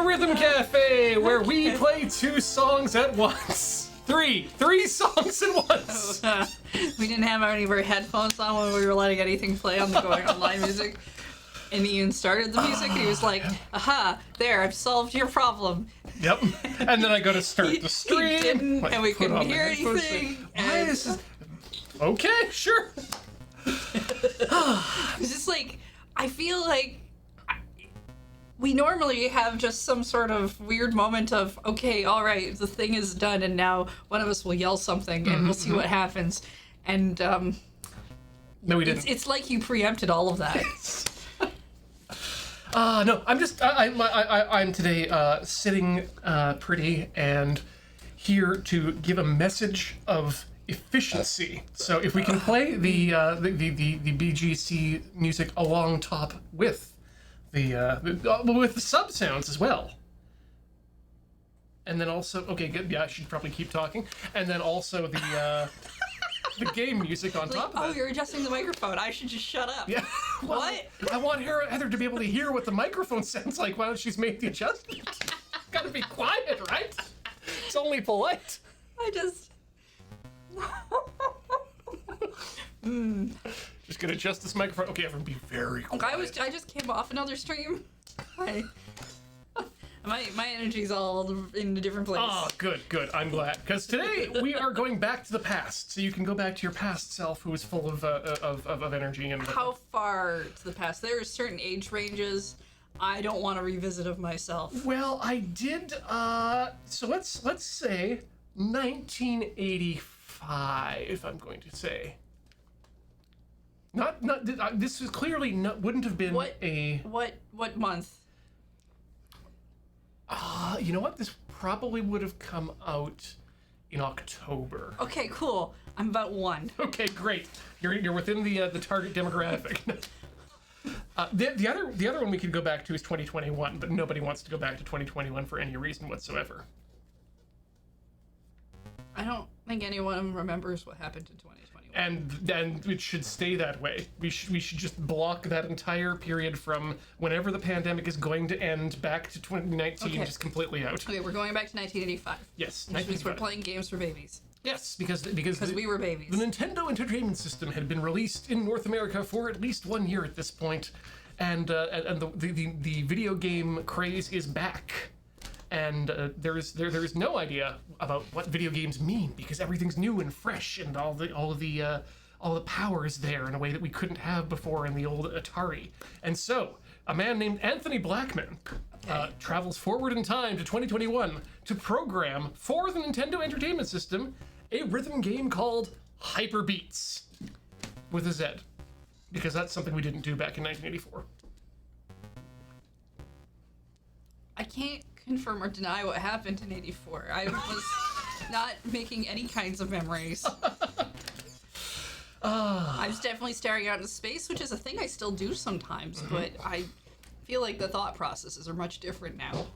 to Rhythm Cafe, where we play 2 songs at once. Three songs at once. We didn't have any of our headphones on when we were letting anything play on the going online music. And Ian started the music, and he was like, aha, there, I've solved your problem. Yep. And then I go to start the stream. He didn't, like, and we couldn't on the hear headphones, anything. Why is this? Okay, sure. It's just like, I feel like we normally have just some sort of weird moment of, okay, all right, the thing is done, and now one of us will yell something, and we'll see what happens. And no, we didn't. It's like you preempted all of that. No, I'm today sitting pretty and here to give a message of efficiency. So if we can play the BGC music along top with the sub sounds as well. And then also, okay, good. Yeah, I should probably keep talking. And then also the game music on top of it. Oh, you're adjusting the microphone. I should just shut up. Yeah. Well, What? I want Heather to be able to hear what the microphone sounds like while she's made the adjustment. Gotta be quiet, right? It's only polite. I just... Just gonna adjust this microphone. Okay, everyone be very quiet. I just came off another stream. My energy's all in a different place. Oh, good. I'm glad. Because today we are going back to the past, so you can go back to your past self who is full of energy and. How far to the past? There are certain age ranges I don't want to revisit of myself. Well, I did. So let's say 1985. I'm going to say. Not. This is clearly wouldn't have been What month? You know what? This probably would have come out in October. Okay, cool. I'm about 1. Okay, great. You're within the target demographic. The other one we could go back to is 2021, but nobody wants to go back to 2021 for any reason whatsoever. I don't think anyone remembers what happened in 2021. And it should stay that way. We should just block that entire period from whenever the pandemic is going to end back to 2019, Okay. just completely out. Okay, we're going back to 1985. Yes, Which means 1985. we're playing games for babies. Yes, because we were babies. The Nintendo Entertainment System had been released in North America for at least 1 year at this point, and the video game craze is back. And there is no idea about what video games mean because everything's new and fresh, and all the power is there in a way that we couldn't have before in the old Atari. And so a man named Anthony Blackman travels forward in time to 2021 to program for the Nintendo Entertainment System a rhythm game called Hyperbeatz with a Z, because that's something we didn't do back in 1984. I can't confirm or deny what happened in 84. I was not making any kinds of memories. I was definitely staring out into space, which is a thing I still do sometimes, but I feel like the thought processes are much different now.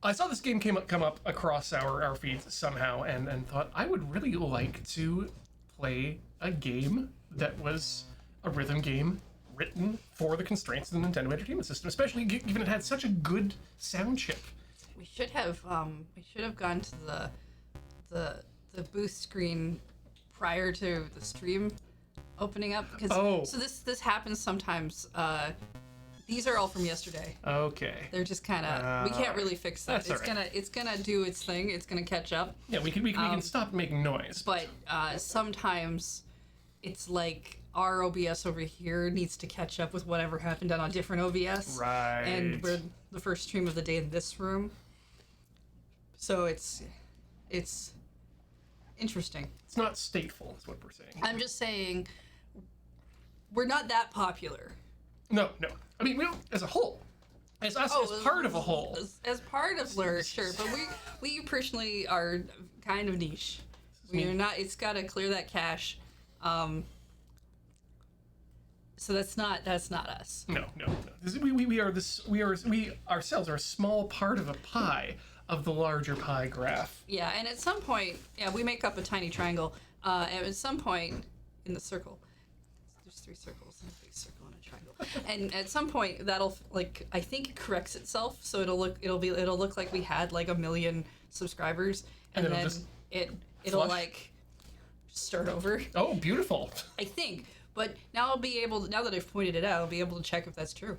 I saw this game come up across our feeds somehow and thought I would really like to play a game that was a rhythm game written for the constraints of the Nintendo Entertainment System, especially given it had such a good sound chip. We should have gone to the booth screen prior to the stream opening up, because so this happens sometimes. These are all from yesterday. Okay. They're just kind of we can't really fix that. That's all right. It's gonna do its thing. It's gonna catch up. Yeah, we can stop making noise. But sometimes it's like our OBS over here needs to catch up with whatever happened on a different OBS. Right. And we're the first stream of the day in this room. So it's interesting. It's not stateful, is what we're saying. I'm just saying we're not that popular. No. I mean, we don't, as a whole. As us, as part of a whole. As part of Blur, sure. But we personally are kind of niche. We're not, it's got to clear that cache. So that's not us. No. We ourselves are a small part of a pie of the larger pie graph. Yeah, and at some point, we make up a tiny triangle. And at some point in the circle, there's 3 circles and a big circle and a triangle. triangle. And at some point that'll like I think corrects itself, so it'll look like we had like 1 million subscribers, and then it'll like start over. Oh, beautiful. I think. But now now that I've pointed it out, I'll be able to check if that's true.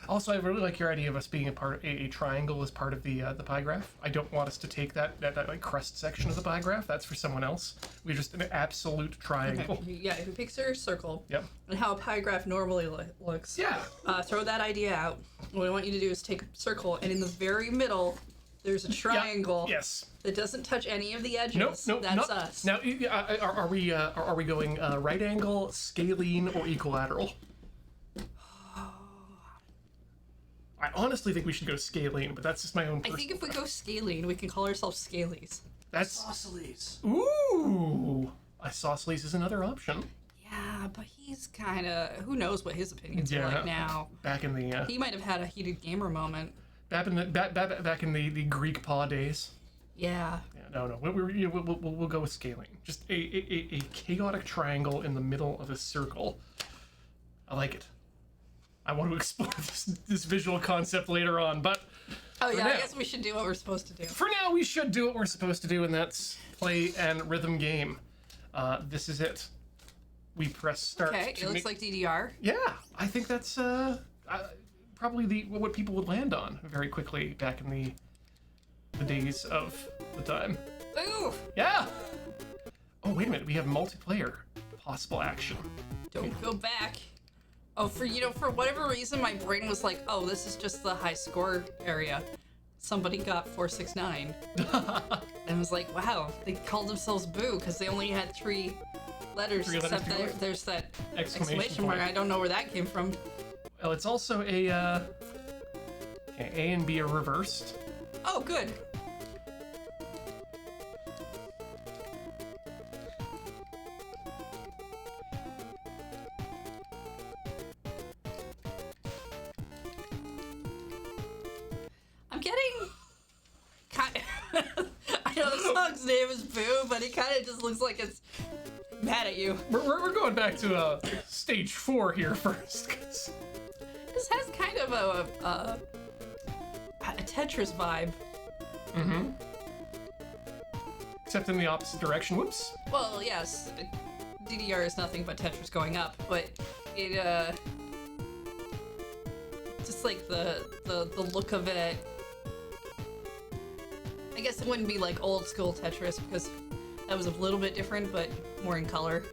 Also, I really like your idea of us being a triangle as part of the pie graph. I don't want us to take that like crust section of the pie graph. That's for someone else. We're just an absolute triangle. Okay. Yeah, if you picture a circle, Yep. and how a pie graph normally looks, Yeah. throw that idea out. What I want you to do is take a circle, and in the very middle, there's a triangle. Yes. That doesn't touch any of the edges. Nope. That's us. Now, are we going right angle, scalene, or equilateral? I honestly think we should go scalene, but that's just my own. I think if we go scalene, we can call ourselves scalies. That's Isosceles. ooh. Isosceles is another option. Yeah, but he's kind of who knows what his opinions are like now. Back in the He might have had a heated gamer moment. back in the Greek paw days. Yeah. Yeah, no. We'll go with scaling. Just a chaotic triangle in the middle of a circle. I like it. I want to explore this visual concept later on, but Oh yeah, now, I guess we should do what we're supposed to do. for now, we should do what we're supposed to do, and that's play and rhythm game. This is it. We press start. Okay, it looks like DDR. Yeah, I think that's probably what people would land on very quickly back in the days of the time. Ooh! Yeah. Oh, wait a minute. We have multiplayer possible action. Don't go back. Oh, for whatever reason, my brain was like, oh, this is just the high score area. Somebody got 469. And was like, wow, they called themselves Boo because they only had 3 letters, except that there's that exclamation mark. I don't know where that came from. Well, it's also A and B are reversed. Oh, good. I'm getting kind of, I know the song's name is Boo, but it kind of just looks like it's mad at you. We're going back to stage 4 here first. 'Cause... This has kind of a Tetris vibe. Mm-hmm. Except in the opposite direction. Whoops. Well, yes, DDR is nothing but Tetris going up, but it just like the look of it. I guess it wouldn't be like old school Tetris because that was a little bit different, but more in color.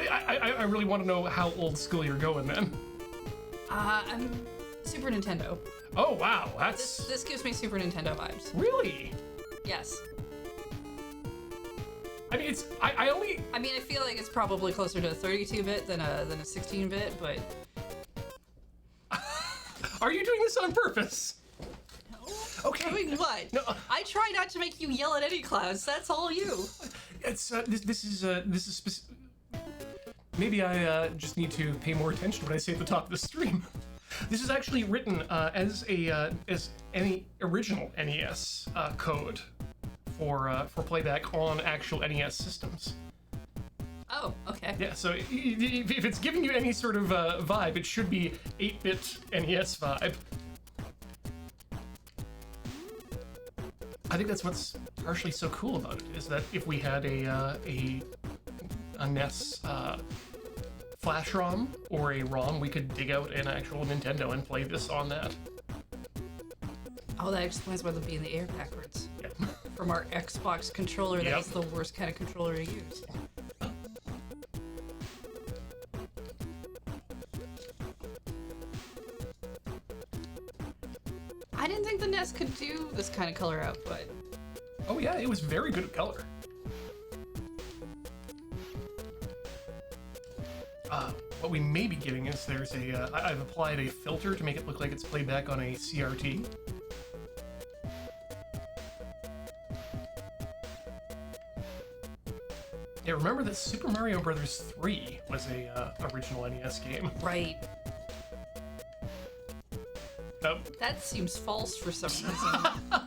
I really want to know how old school you're going then. I'm Super Nintendo. Oh wow, that's This gives me Super Nintendo vibes. really. Yes. I mean, it's I only. I mean, I feel like it's probably closer to a 32-bit than a 16-bit, but Are you doing this on purpose? Okay. doing what? No. I try not to make you yell at any class. That's all you. It's this is maybe I just need to pay more attention when I say at the top of the stream. This is actually written as any original NES code for playback on actual NES systems. Oh, okay. Yeah, so if it's giving you any sort of vibe, it should be 8-bit NES vibe. I think that's what's partially so cool about it, is that if we had a NES flash ROM or a ROM, we could dig out an actual Nintendo and play this on that. Oh, that explains why they'll be in the air backwards. Yeah. From our Xbox controller, Yep. that's the worst kind of controller to use. I didn't think the NES could do this kind of color output. Oh yeah, it was very good at color. What we may be getting is there's I've applied a filter to make it look like it's played back on a CRT. Yeah, remember that Super Mario Bros. 3 was a original NES game. Right. Nope. That seems false for some reason.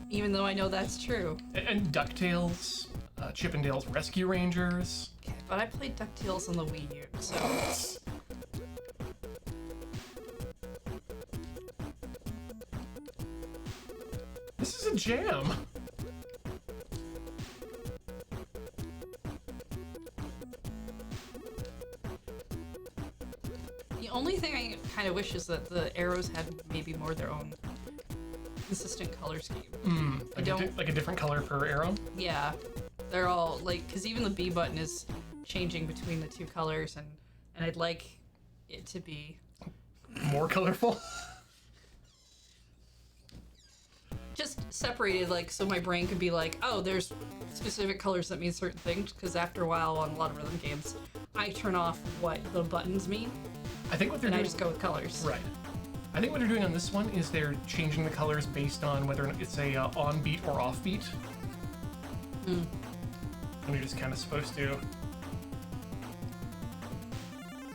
Even though I know that's true. And DuckTales, Chip 'n Dale's Rescue Rangers. Okay, but I played DuckTales on the Wii U, so... This is a jam. The only thing I kind of wish is that the arrows had maybe more their own consistent color scheme. Like a different color per arrow? Yeah. They're all, like, because even the B button is changing between the two colors, and I'd like it to be... More colorful? Just separated, like, so my brain could be like, oh, there's specific colors that mean certain things, because after a while on a lot of rhythm games, I turn off what the buttons mean. I think what they're and doing... I just go with colors. Right. I think what they're doing on this one is they're changing the colors based on whether it's a on beat or off beat. And you're just kind of supposed to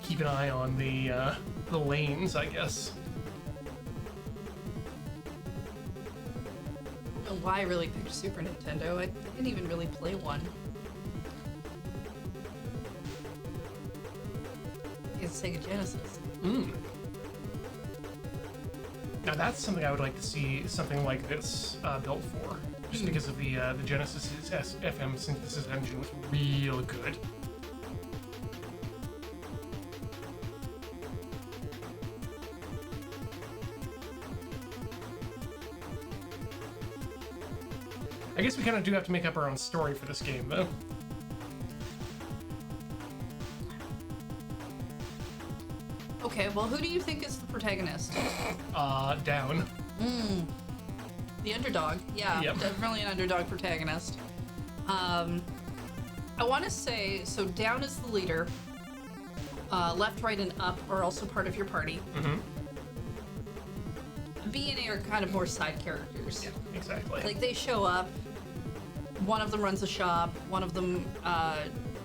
keep an eye on the lanes, I guess. I don't know why I really picked Super Nintendo. I didn't even really play one. It's Sega Genesis. Now that's something I would like to see something like this built for, just because of the Genesis's FM synthesis engine was real good. I guess we kind of do have to make up our own story for this game, though. Okay, well, who do you think is the protagonist? Down. The underdog. Yeah, Yep. Definitely an underdog protagonist. I want to say, so Down is the leader. Left, right, and up are also part of your party. B and A are kind of more side characters. Yeah, exactly. Like, they show up. One of them runs a shop. One of them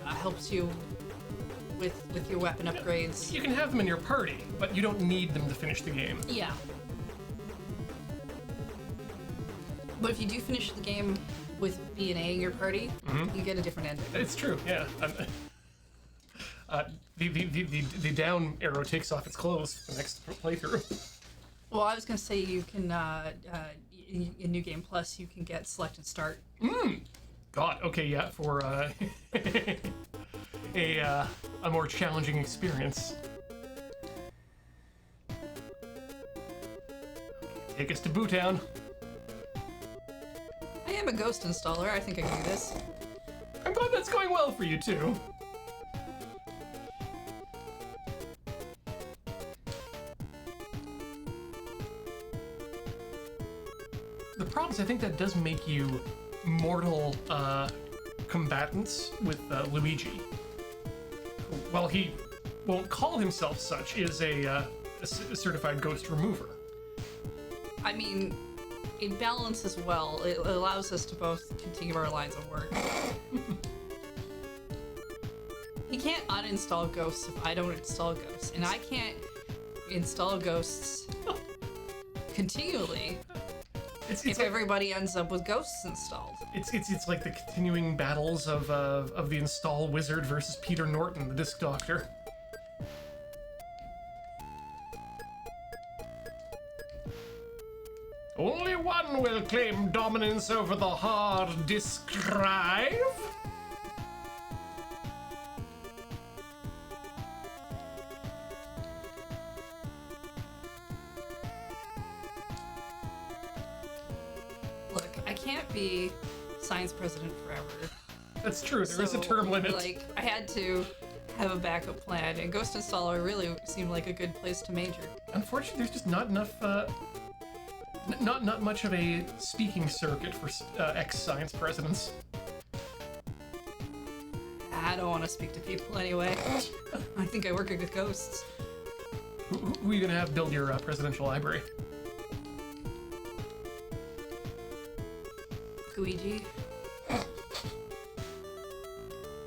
helps you with your weapon upgrades. You can have them in your party, but you don't need them to finish the game. Yeah. But if you do finish the game with B and A in your party, you get a different ending. It's true, yeah. The down arrow takes off its clothes for the next playthrough. Well, I was gonna say you can in New Game Plus you can get select and start. God, okay, yeah, for a more challenging experience. Take us to Bootown. I am a ghost installer. I think I can do this. I'm glad that's going well for you too. The problem is I think that does make you mortal combatants with Luigi. While he won't call himself such, is a certified ghost remover. I mean, it balances well. It allows us to both continue our lines of work. He can't uninstall ghosts if I don't install ghosts, and I can't install ghosts continually if like, everybody ends up with ghosts installed. It's like the continuing battles of the install wizard versus Peter Norton, the disc doctor. Only one will claim dominance over the hard disk drive. Look, I can't be science president forever. That's true, there is a term limit. Like, I had to have a backup plan, and Ghost Installer really seemed like a good place to major. Unfortunately, there's just not enough, not much of a speaking circuit for ex-science presidents. I don't want to speak to people anyway. I think I work with ghosts. Who are you gonna have build your presidential library? Luigi.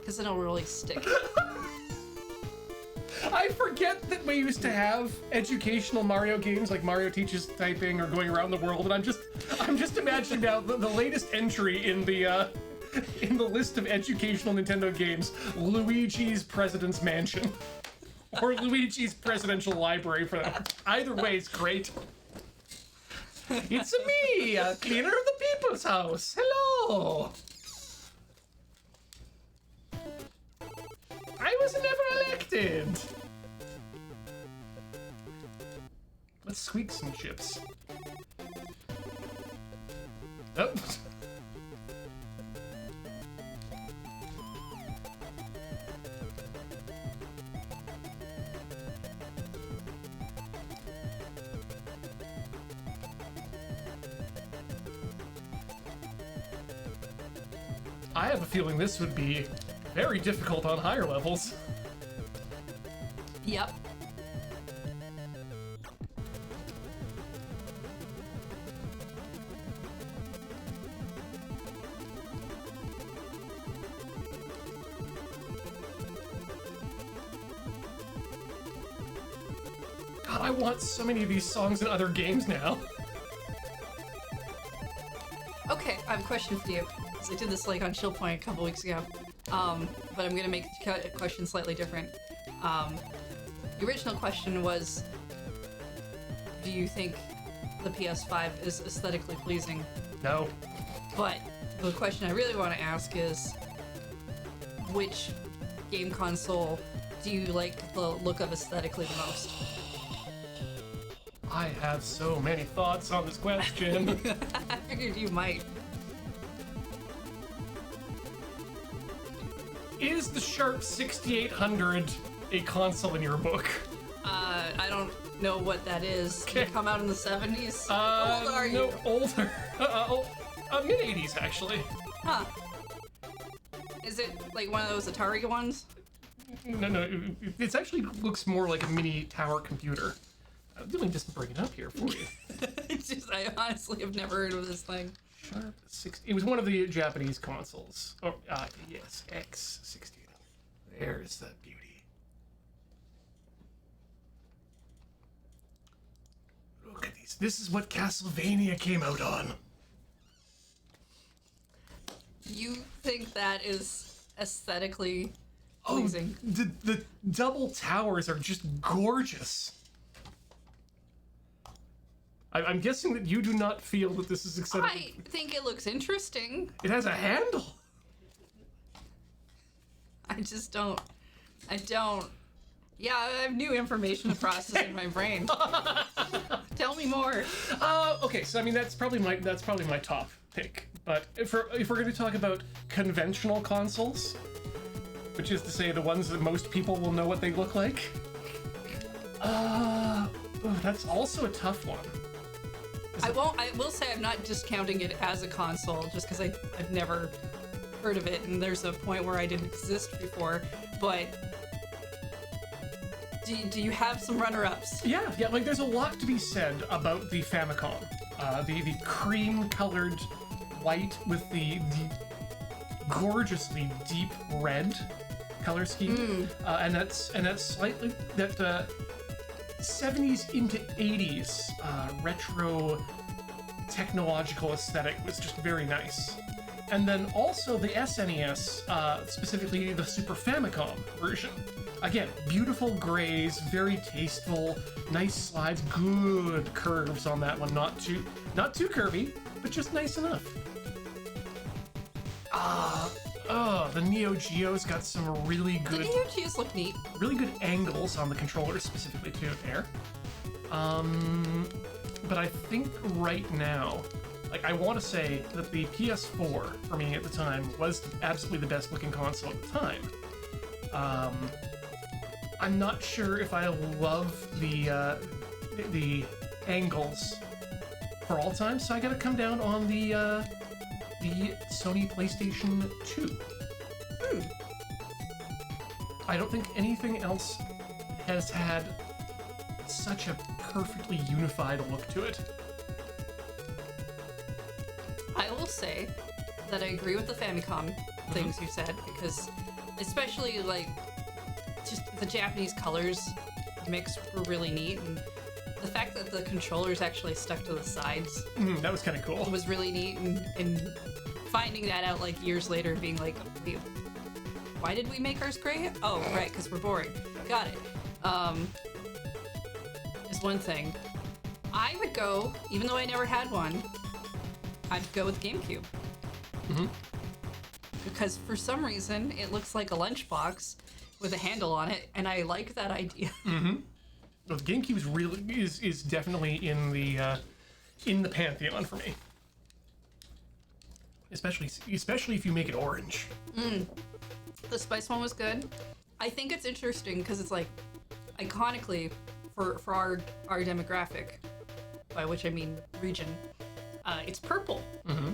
Because it'll really stick. I forget that we used to have educational Mario games like Mario Teaches Typing or Going Around the World, and I'm just imagining now the latest entry in the in the list of educational Nintendo games, Luigi's President's Mansion. Or Luigi's Presidential Library for that. Either way is great. It's me, cleaner of the people's house. Hello. I was never elected. Let's squeak some chips. Oh. I have a feeling this would be very difficult on higher levels. Yep. God, I want so many of these songs in other games now. Okay, I have a question for you. So I did this like on Chill Point a couple weeks ago, but I'm gonna make the question slightly different. The original question was, do you think the PS5 is aesthetically pleasing? No. But the question I really want to ask is, which game console do you like the look of aesthetically the most? I have so many thoughts on this question. I figured you might. Is the Sharp 6800 a console in your book? I don't know what that is. Did it come out in the 70s? How old are you? No, older. Mid-80s, actually. Huh. Is it like one of those Atari ones? No, it actually looks more like a mini tower computer. Let me just bring it up here for you. It's just, I honestly have never heard of this thing. Sharp 60. It was one of the Japanese consoles. Oh, yes, X60. There's the beauty. Look at these. This is what Castlevania came out on. You think that is aesthetically pleasing? The double towers are just gorgeous. I'm guessing that you do not feel that this is aesthetically... I think it looks interesting. It has a handle. I just don't. I don't. Yeah, I have new information to process in my brain. Tell me more. Okay, so I mean that's probably my top pick. But if we're going to talk about conventional consoles, which is to say the ones that most people will know what they look like, that's also a tough one. I will say I'm not discounting it as a console just because I've never heard of it, and there's a point where I didn't exist before. But do you have some runner-ups? Yeah, like there's a lot to be said about the Famicom. The cream-colored white with the gorgeously deep red color scheme, and that's slightly that 70s into 80s retro technological aesthetic was just very nice. And then also the SNES, specifically the Super Famicom version. Again, beautiful grays, very tasteful, nice slides, good curves on that one. Not too curvy, but just nice enough. The Neo Geo's got some really good... The Neo Geos look neat. Really good angles on the controllers, specifically too, there. But I think right now, like, I want to say that the PS4, for me at the time, was absolutely the best looking console at the time. I'm not sure if I love the angles for all time, so I gotta come down on the Sony PlayStation 2. I don't think anything else has had such a perfectly unified look to it. I will say that I agree with the Famicom things you said, because especially like just the Japanese colors mix were really neat, and the fact that the controllers actually stuck to the sides That was kind of cool. was really neat and finding that out like years later, being like, wait, why did we make ours gray? Oh, right, because we're boring. Got it. Is one thing. I would go, even though I never had one, I'd go with GameCube. Mm-hmm. Because for some reason, it looks like a lunchbox with a handle on it, and I like that idea. Mm-hmm. Well, the GameCube's really is definitely in the pantheon for me. Especially if you make it orange. The spice one was good. I think it's interesting because it's like iconically for our demographic, by which I mean region, it's purple. Mm-hmm.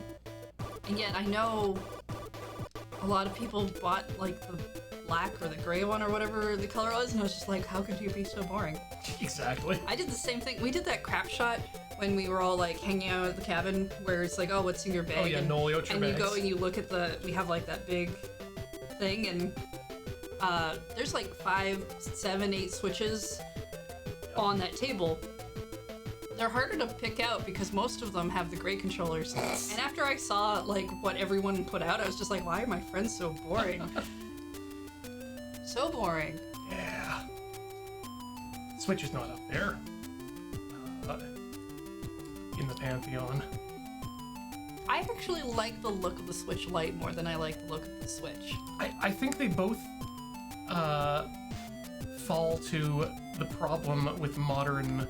And yet I know a lot of people bought like the black or the gray one or whatever the color was, and I was just like, how could you be so boring? Exactly. I did the same thing. We did that crap shot when we were all like hanging out at the cabin, where it's like, oh, what's in your bag? Oh yeah, Nolio and you go and you look at we have like that big thing, and there's like 5, 7, 8 switches on that table. They're harder to pick out because most of them have the gray controllers. And after I saw like what everyone put out, I was just like, why are my friends so boring? So boring. Yeah. Switch is not up there. In the pantheon. I actually like the look of the Switch Lite more than I like the look of the Switch. I think they both fall to the problem with modern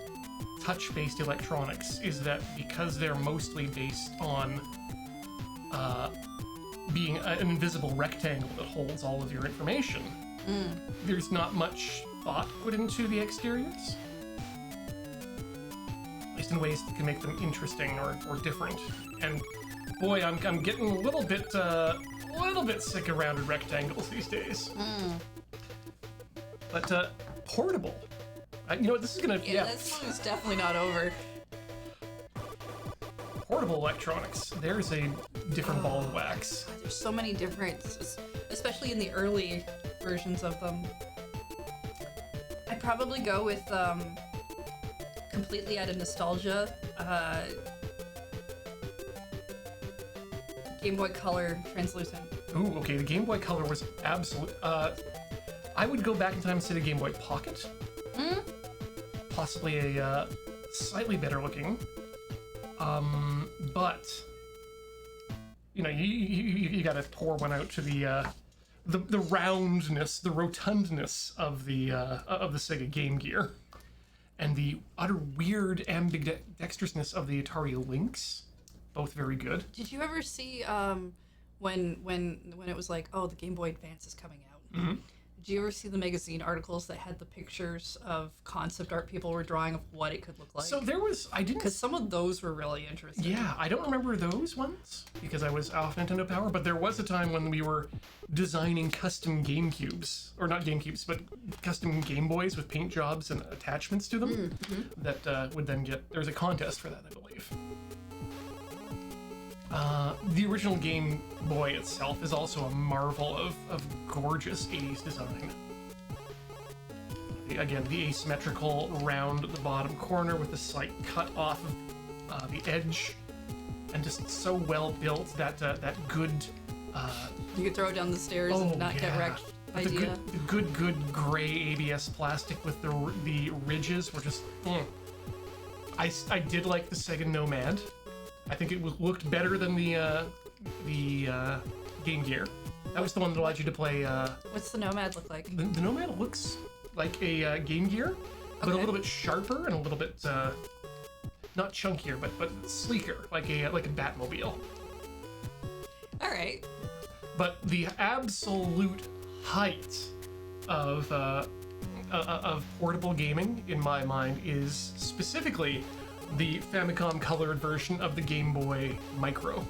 touch-based electronics, is that because they're mostly based on being an invisible rectangle that holds all of your information, there's not much thought put into the exteriors. At least in ways that can make them interesting or different. And boy, I'm getting a little bit sick of rounded rectangles these days. But portable. You know what? This is gonna. Yeah, that song is definitely not over. Portable electronics. There's a different ball of wax. There's so many different, especially in the early versions of them. I'd probably go with completely out of nostalgia. Game Boy Color translucent. Ooh, okay. The Game Boy Color was absolute. I would go back in time and say the Game Boy Pocket. Possibly a slightly better looking. But you know, you gotta pour one out to the roundness, the rotundness of the Sega Game Gear, and the utter weird ambidextrousness of the Atari Lynx. Both very good. Did you ever see when it was like, oh, the Game Boy Advance is coming out? Mm-hmm. Did you ever see the magazine articles that had the pictures of concept art people were drawing of what it could look like? So there was, I didn't... Because some of those were really interesting. Yeah, I don't remember those ones, because I was off Nintendo Power, but there was a time when we were designing custom GameCubes, or not GameCubes, but custom Game Boys with paint jobs and attachments to them, that would then get... There was a contest for that, I believe. The original Game Boy itself is also a marvel of gorgeous 80s design. Again, the asymmetrical round at the bottom corner with the slight cut off of the edge, and just so well built that good. You could throw it down the stairs and not get wrecked. Idea. The good gray ABS plastic with the ridges were just. I did like the Sega Nomad. I think it looked better than the Game Gear. That was the one that allowed you to play. What's the Nomad look like? The Nomad looks like a Game Gear, but a little bit sharper and a little bit not chunkier, but sleeker, like a Batmobile. All right. But the absolute height of portable gaming, in my mind, is specifically the Famicom colored version of the Game Boy Micro.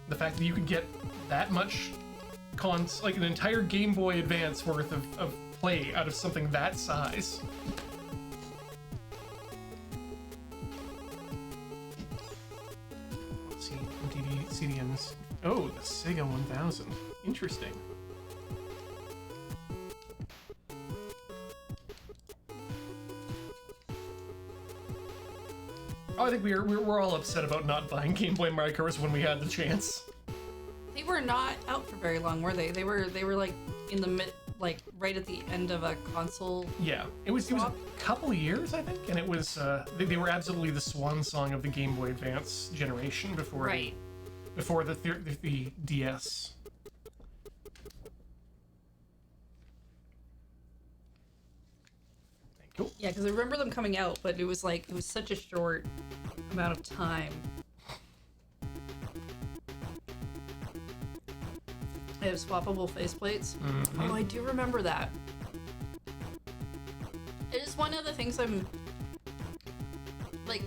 The fact that you could get that much like an entire Game Boy Advance worth of play out of something that size. Let's see, MTV CDNs. Oh, the Sega 1000. Interesting. Oh, I think we're all upset about not buying Game Boy micros when we had the chance. They were not out for very long, were they? They were like in the mid, like right at the end of a console. Yeah, it was a couple of years, I think, and it was they were absolutely the swan song of the Game Boy Advance generation before the DS. Cool. Yeah, because I remember them coming out, but it was such a short amount of time. They have swappable faceplates. Mm-hmm. Oh, I do remember that. It is one of the things I'm like.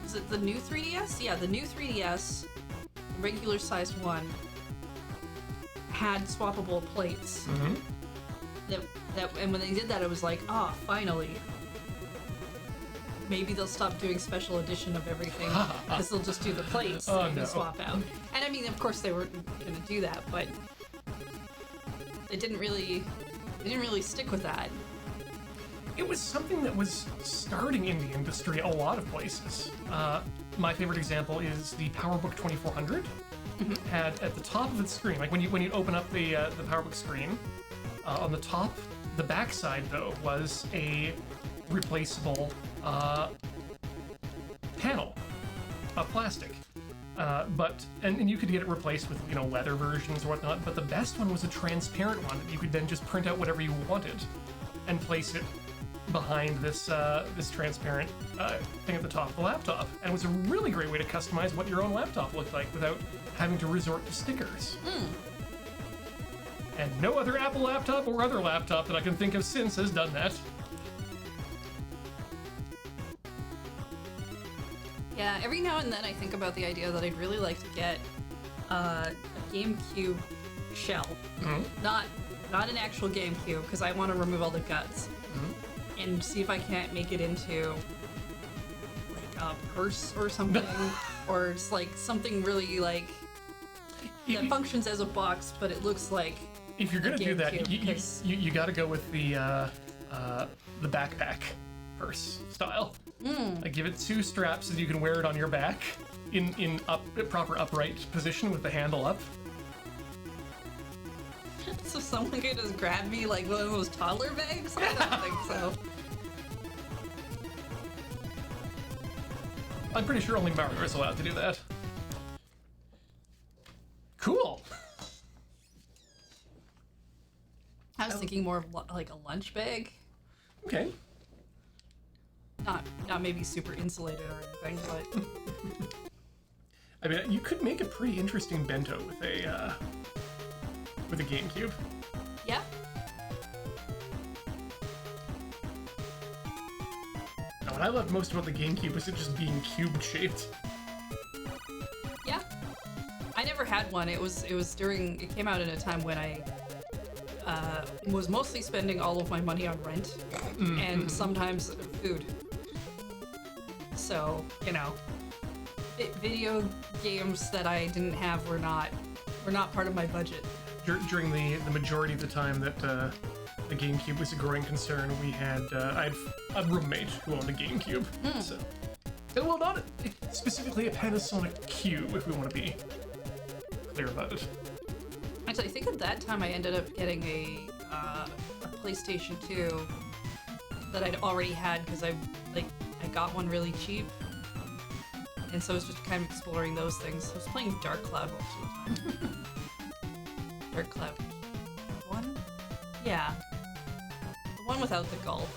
Is it the new 3DS? Yeah, the new 3DS, the regular sized one, had swappable plates. Mm-hmm. And when they did that, it was like, finally. Maybe they'll stop doing special edition of everything because they'll just do the plates that you can swap out. And I mean, of course, they weren't going to do that, but they didn't really stick with that. It was something that was starting in the industry a lot of places. My favorite example is the PowerBook 2400. Mm-hmm. Had at the top of its screen, like when you open up the PowerBook screen, on the top, the backside though was a replaceable panel of plastic. And you could get it replaced with leather versions or whatnot. But the best one was a transparent one that you could then just print out whatever you wanted and place it behind this this transparent thing at the top of the laptop. And it was a really great way to customize what your own laptop looked like without having to resort to stickers. And no other Apple laptop or other laptop that I can think of since has done that. Yeah, every now and then I think about the idea that I'd really like to get a GameCube shell. Mm-hmm. Not an actual GameCube, because I want to remove all the guts. Mm-hmm. And see if I can't make it into like a purse or something. Or just like something really like that functions as a box, but it looks like. If you're gonna do that, you got to go with the backpack purse style. Like give it 2 straps so that you can wear it on your back in proper upright position with the handle up. So someone could just grab me like one of those toddler bags? I don't think so. I'm pretty sure only Mario is allowed to do that. Cool. I was thinking more of like a lunch bag. Okay. Not maybe super insulated or anything, but I mean, you could make a pretty interesting bento with a GameCube. Yeah. Now, what I loved most about the GameCube was it just being cube shaped. Yeah. I never had one. It came out in a time when I was mostly spending all of my money on rent and sometimes food. So, video games that I didn't have were not part of my budget. During the majority of the time that the GameCube was a growing concern, we had I had a roommate who owned a GameCube. So, well, not specifically a Panasonic Cube, if we want to be clear about it. Actually, I think at that time I ended up getting a PlayStation 2 that I'd already had because I got one really cheap, and so I was just kind of exploring those things. I was playing Dark Cloud most of the time. Dark Cloud 1? Yeah. The one without the golf.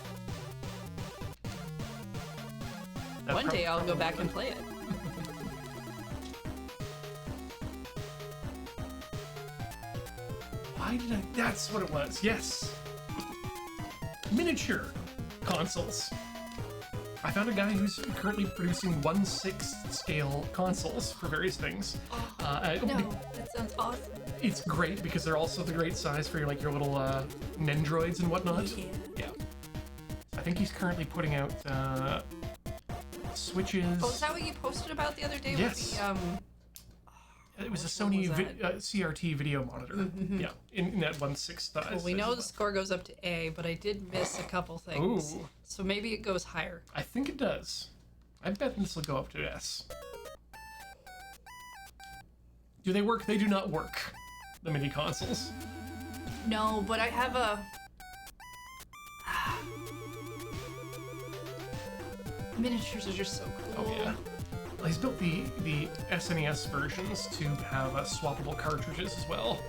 One day I'll go back and play it. Why did I? That's what it was. Yes. Miniature consoles. I found a guy who's currently producing 1/6 scale consoles for various things. That sounds awesome. It's great because they're also the great size for your little Nendroids and whatnot. Yeah. I think he's currently putting out Switches. Oh, is that what you posted about the other day? Yes. With It was Which a one Sony was CRT video monitor. Yeah, in that 1/6 size. Well, we know the score goes up to A, but I did miss a couple things. Ooh. So maybe it goes higher. I think it does. I bet this will go up to S. Do they work? They do not work. The mini consoles. No, but I have a... Miniatures are just so cool. Oh yeah. Well, he's built the SNES versions to have swappable cartridges as well.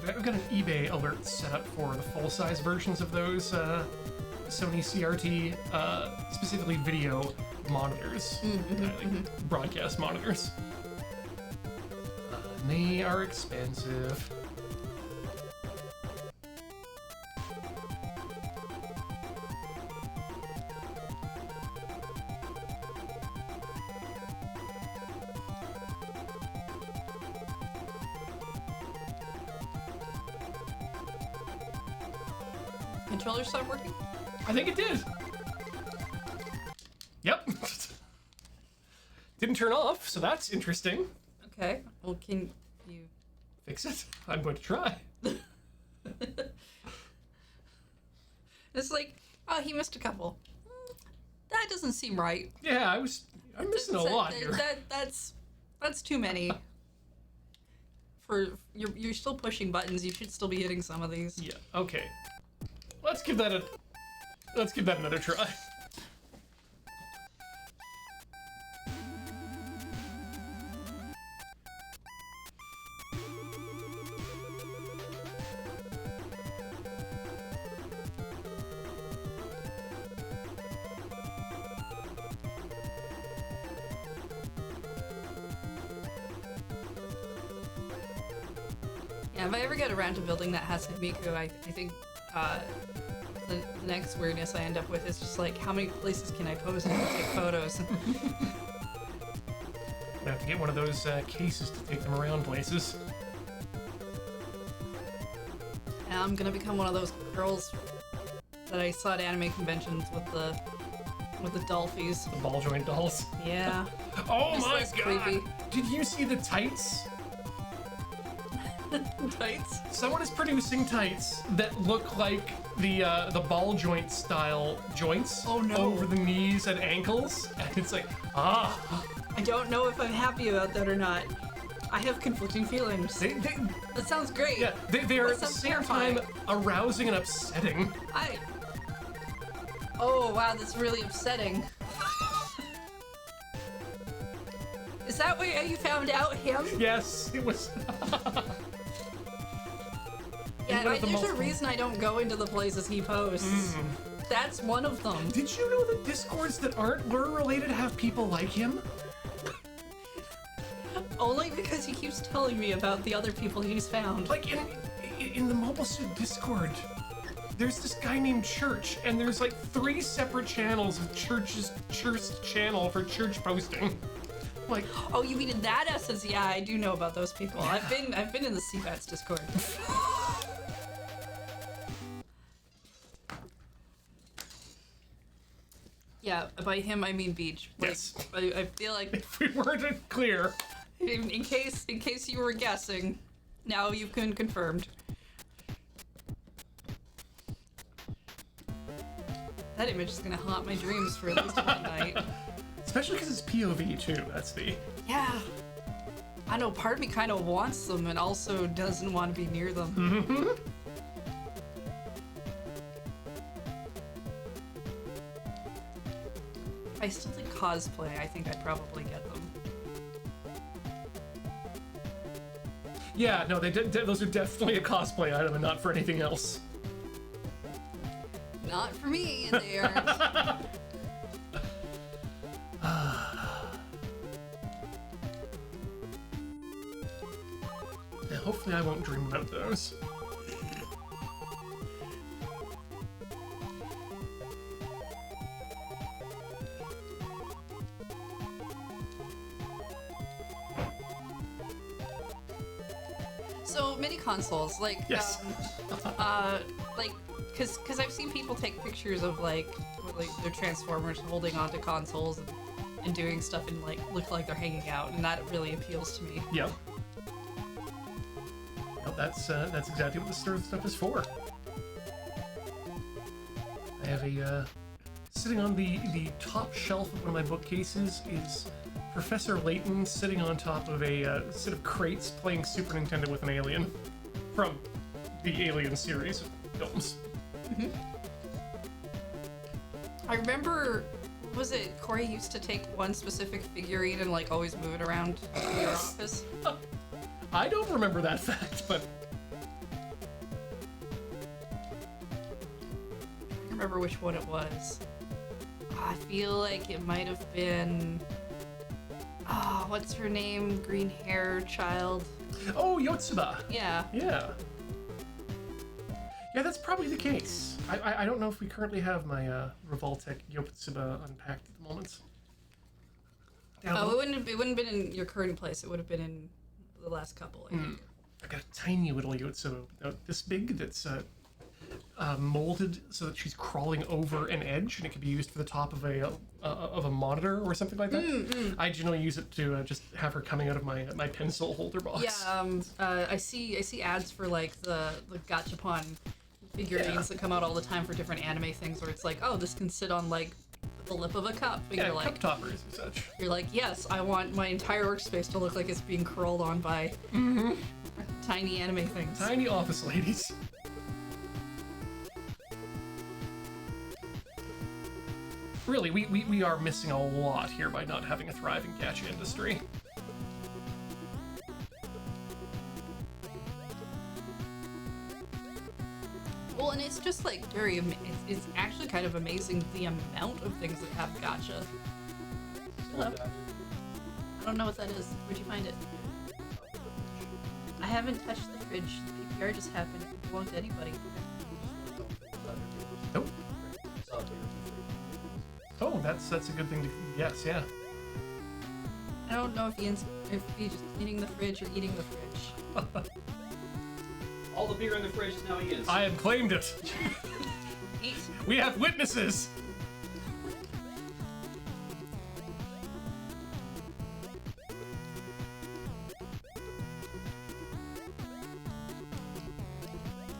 I've got an eBay alert set up for the full-size versions of those Sony CRT, specifically video monitors, like broadcast monitors. They are expensive. Controller stopped working? I think it did. Yep. Didn't turn off, so that's interesting. Okay. Well, can you... Fix it? I'm going to try. It's like, oh, he missed a couple. That doesn't seem right. Yeah, I'm missing a lot here. That's too many. For you're still pushing buttons. You should still be hitting some of these. Yeah. Okay. Let's give that another try. Yeah, if I ever get around to building that Hatsune Miku, I think the next weirdness I end up with is just like, how many places can I pose and take photos? I have to get one of those cases to take them around places. And I'm gonna become one of those girls that I saw at anime conventions with the dolphies. The ball joint dolls. Yeah. Oh Just my less god! creepy. Did you see the tights? Tights? Someone is producing tights that look like the ball joint style joints. Oh, no. Over the knees and ankles, and it's like, ah. I don't know if I'm happy about that or not. I have conflicting feelings. That sounds great. Yeah, they are That at the sounds same terrifying. time arousing and upsetting. Oh wow, that's really upsetting. Is that where you found out him? Yes, it was. Yeah, there's a reason I don't go into the places he posts. That's one of them. Did you know that Discords that aren't lure related have people like him? Only because he keeps telling me about the other people he's found. Like in the Mobile Suit Discord, there's this guy named Church, and there's like 3 separate channels of Church's channel for church posting. Like, oh, you mean in that essence? Yeah, I do know about those people. Yeah. I've been in the Hyperbeatz Discord. Yeah, by him I mean Beach. Like, yes. I feel like if we weren't clear. In case you were guessing, now you've been confirmed. That image is gonna haunt my dreams for at least one night. Especially because it's POV too. That's the. Yeah. I know. Part of me kind of wants them, and also doesn't want to be near them. Mm-hmm. If I still did cosplay, I think I'd probably get them. Yeah, no, those are definitely a cosplay item and not for anything else. Not for me, they aren't. Yeah, hopefully I won't dream about those. So mini consoles, like Yes. like because I've seen people take pictures of like their Transformers holding onto consoles and doing stuff and like look like they're hanging out, and that really appeals to me. Yep. Well, that's exactly what this sort of stuff is for. I have a sitting on the top shelf of one of my bookcases is Professor Layton sitting on top of a set of crates playing Super Nintendo with an alien from the Alien series of films. Mm-hmm. I remember, was it Corey used to take one specific figurine and like always move it around your office? I don't remember that fact, but I don't remember which one it was. I feel like it might have been. Oh, what's her name? Green hair child. Oh, Yotsuba. Yeah. Yeah. Yeah, that's probably the case. I don't know if we currently have my Revoltech Yotsuba unpacked at the moment. Oh, it wouldn't have been in your current place. It would have been in the last couple, I think. I got a tiny little Yotsuba, this big, that's molded so that she's crawling over an edge, and it can be used for the top of a monitor or something like that. I generally use it to just have her coming out of my pencil holder box. Yeah, I see ads for like the Gachapon figurines that come out all the time for different anime things, where it's like, oh, this can sit on like the lip of a cup. And Yeah, you're like, cup toppers and such. You're like, yes, I want my entire workspace to look like it's being curled on by tiny anime things. Tiny office ladies. Really, we are missing a lot here by not having a thriving gacha industry. Well, and it's just like it's actually kind of amazing the amount of things that have gacha. Hello. I don't know what that is. Where'd you find it? I haven't touched the fridge. The PPR just happened. It could belong to anybody. Nope. Oh, that's a good thing to yes, yeah. I don't know if he's just cleaning the fridge or eating the fridge. All the beer in the fridge is now Ian's. I have claimed it. Eat. We have witnesses.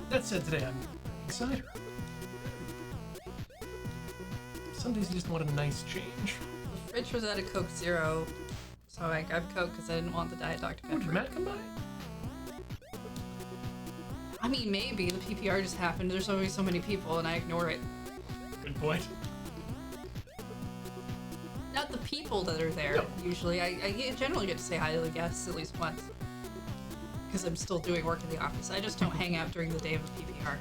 That said, today I'm excited. Some days you just want a nice change. The fridge was at a Coke Zero, so I grabbed Coke because I didn't want the Diet Dr. Oh, Pepper. did Matt come by? I mean, maybe. The PPR just happened. There's always so many people, and I ignore it. Good point. Not the people that are there, No. usually. I generally get to say hi to the guests at least once. Because I'm still doing work in the office. I just don't hang out during the day of the PPR.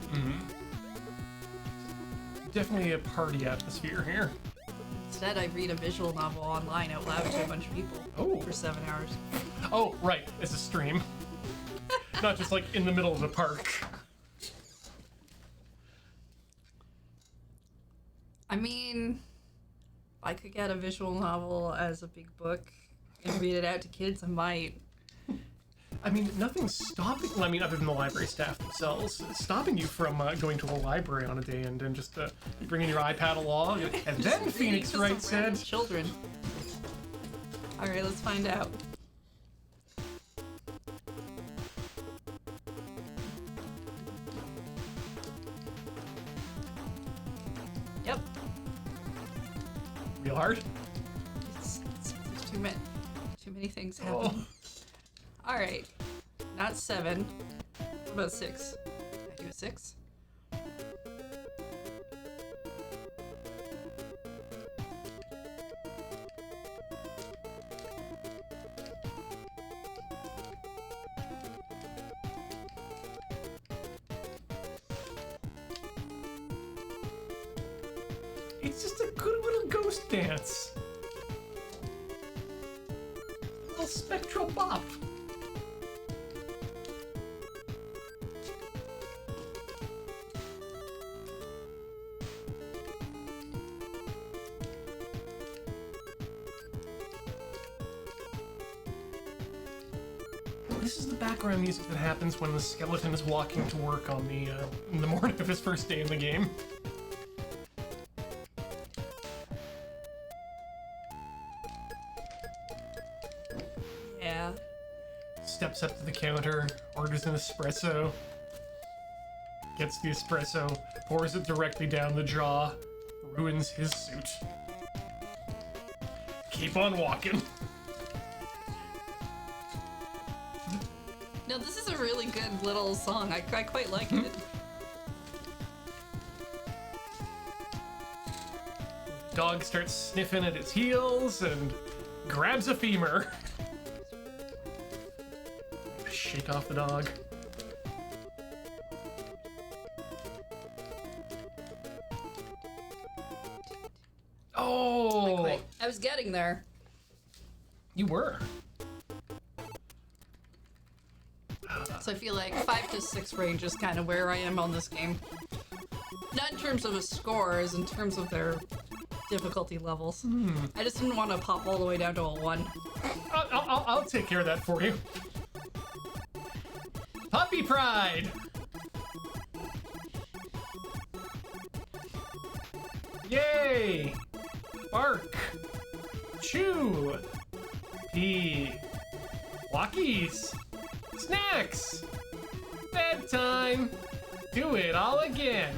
Definitely a party atmosphere here. Instead, I read a visual novel online out loud to a bunch of people Oh. for 7 hours. Oh, right. It's a stream. Not just like in the middle of the park. I mean, if I could get a visual novel as a big book and read it out to kids, I might. I mean, nothing's stopping. Well, I mean, other than the library staff themselves, stopping you from going to a library on a day and then just bringing your iPad along. And then Reading Phoenix to Wright some random said, children. All right, let's find out. Yep. real hard. There's too many things happening. All right, not 7. What about 6? I do a 6. It's just a good little ghost dance. A little spectral bop. this is the background music that happens when the skeleton is walking to work on in the morning of his first day in the game. Yeah. Steps up to the counter, orders an espresso, gets the espresso, pours it directly down the jaw, ruins his suit. Keep on walking. No, this is a really good little song. I quite like it. Dog starts sniffing at its heels and grabs a femur. Shake off the dog. Oh! Wait. I was getting there. You were. So I feel like 5 to 6 range is kind of where I am on this game. Not in terms of a score, as in terms of their difficulty levels. I just didn't want to pop all the way down to a 1. I'll take care of that for you. Puppy Pride! Yay! Bark! Chew! Pee! Walkies! Snacks! Bedtime! Do it all again!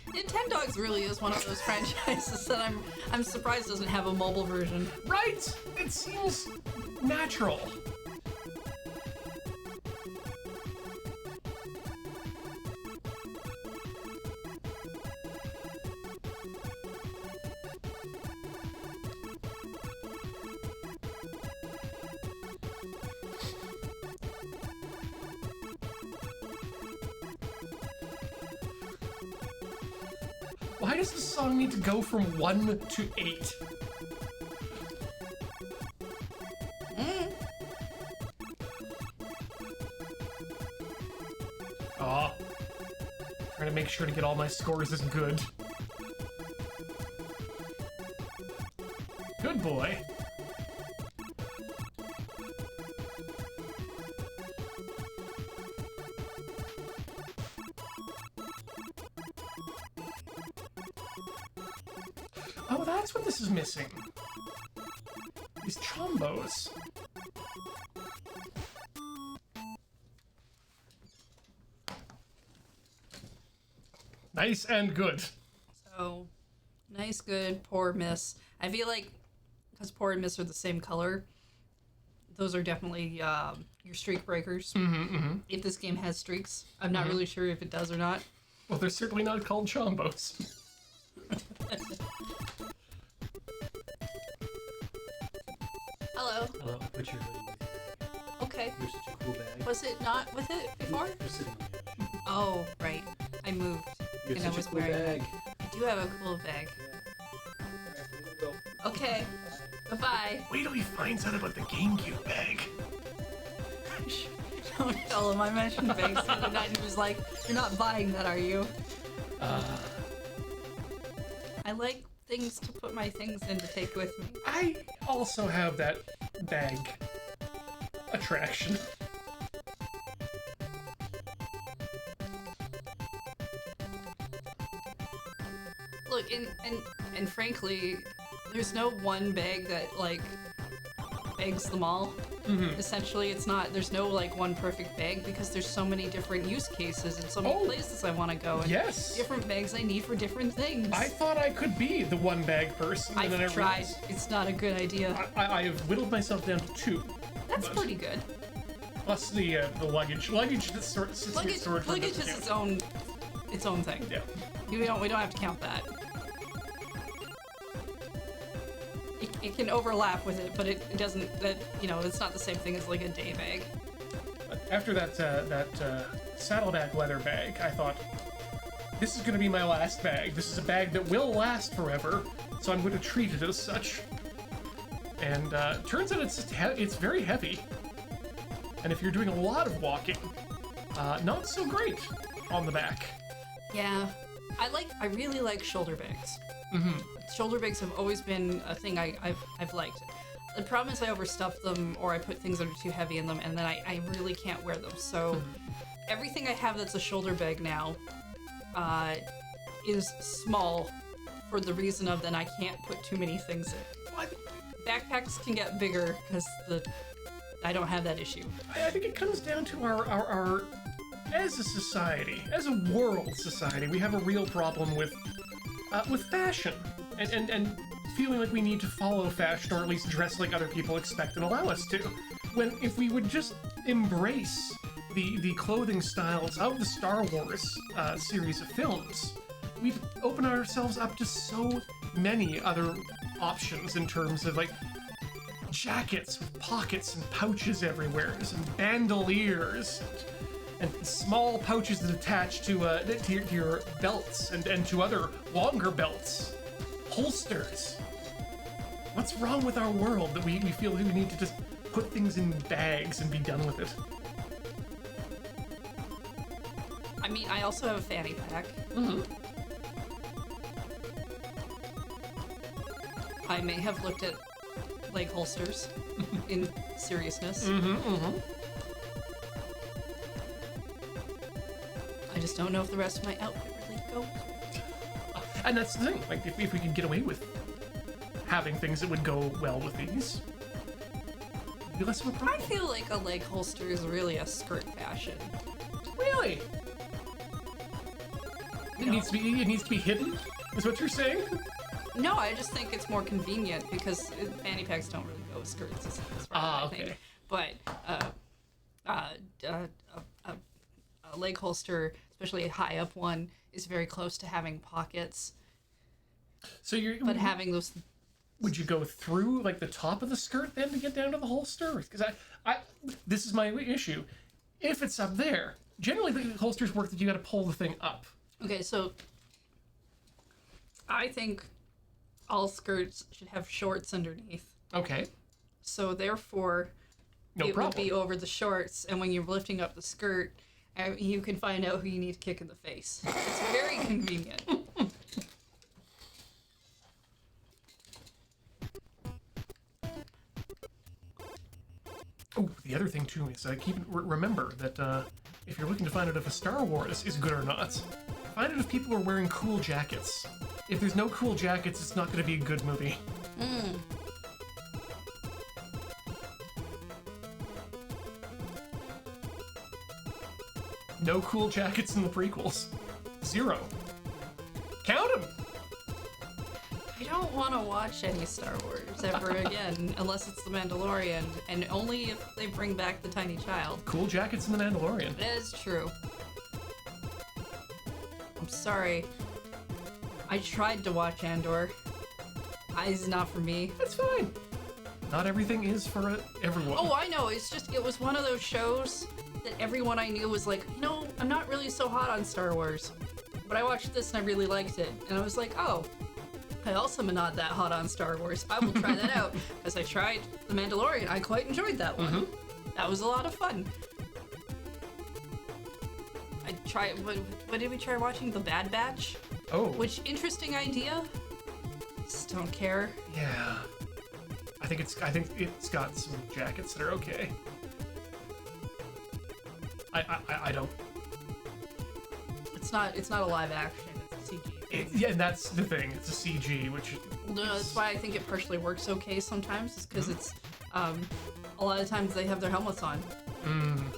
Nintendogs really is one of those franchises that I'm surprised doesn't have a mobile version. Right? It seems natural. Why does the song need to go from 1 to 8? Aw. Trying to make sure to get all my scores as good. Good boy. Oh, that's what this is missing. These chombos. Nice and good. So, nice, good, poor, miss. I feel like, because poor and miss are the same color, those are definitely your streak breakers. If this game has streaks. I'm not really sure if it does or not. Well, they're certainly not called chombos. Hello. Hello, I put your hoodie with you. Okay. You're such a cool bag. Was it not with it before? You're sitting on the edge. Oh, right. I moved. You're And I such was a cool wearing bag. I do have a cool bag. Go. Okay. Bye-bye. Wait till he finds out about the GameCube bag. Don't tell him I mentioned bags the other night and he was like, "You're not buying that, are you?" I like things to put my things in to take with me. I also have that bag attraction. Look, and frankly, there's no one bag that like begs them all. Essentially, there's no like one perfect bag because there's so many different use cases and so many places I want to go. And Yes. different bags I need for different things. I thought I could be the one bag person. And then I I've tried. realized It's not a good idea. I have whittled myself down to 2. That's but- pretty good. Plus the luggage. Luggage that sits here Luggage, stored for luggage is its own thing. Yeah. We don't have to count that. It can overlap with it, but it doesn't. It's not the same thing as like a day bag. But after that saddleback leather bag, I thought, this is going to be my last bag. This is a bag that will last forever, so I'm going to treat it as such. And turns out it's very heavy. And if you're doing a lot of walking, not so great on the back. Yeah, I really like shoulder bags. Mm-hmm. Shoulder bags have always been a thing I've liked. The problem is I overstuff them or I put things that are too heavy in them and then I really can't wear them. So everything I have that's a shoulder bag now is small for the reason of then I can't put too many things in. What? Backpacks can get bigger because I don't have that issue. I think it comes down to our as a society, as a world society, we have a real problem with fashion and feeling like we need to follow fashion or at least dress like other people expect and allow us to. When if we would just embrace the clothing styles of the Star Wars series of films, we'd open ourselves up to so many other options in terms of like jackets with pockets and pouches everywhere, and bandoliers, and small pouches that attach to your belts and to other longer belts, holsters. What's wrong with our world that we feel like we need to just put things in bags and be done with it? I mean, I also have a fanny pack. Mm-hmm. I may have looked at leg holsters in seriousness. Mm-hmm, mm-hmm. I just don't know if the rest of my outfit really goes. And that's the thing, like if we could get away with having things that would go well with these, it'd be less of a problem. I feel like a leg holster is really a skirt fashion. Really? It needs to be hidden, is what you're saying? No, I just think it's more convenient because fanny packs don't really go with skirts. As far as I okay. think. But a leg holster, especially a high up one, is very close to having pockets. So But having those. Would you go through like the top of the skirt then to get down to the holster? Because this is my issue. If it's up there, generally the holsters work that you got to pull the thing up. Okay, so I think all skirts should have shorts underneath. Okay. So therefore, No problem. would be over the shorts, and when you're lifting up the skirt, you can find out who you need to kick in the face. It's very convenient. Oh, the other thing too is remember that if you're looking to find out if a Star Wars is good or not, find out if people are wearing cool jackets. If there's no cool jackets, it's not going to be a good movie. No cool jackets in the prequels. 0. Count them! I don't want to watch any Star Wars ever again, unless it's The Mandalorian, and only if they bring back the tiny child. Cool jackets in The Mandalorian. That is true. I'm sorry. I tried to watch Andor. It's not for me. That's fine. Not everything is for everyone. Oh, I know. It was one of those shows that everyone I knew was like, I'm not really so hot on Star Wars. But I watched this and I really liked it. And I was like, oh, I also am not that hot on Star Wars. I will try that out. As I tried The Mandalorian, I quite enjoyed that one. Mm-hmm. That was a lot of fun. What did we try watching? The Bad Batch? Oh. Which, interesting idea. Just don't care. Yeah. I think it's got some jackets that are okay. I don't. It's not a live action. It's a CG. Yeah, and that's the thing. It's a CG, which. No, that's why I think it partially works okay sometimes. Is because it's a lot of times they have their helmets on,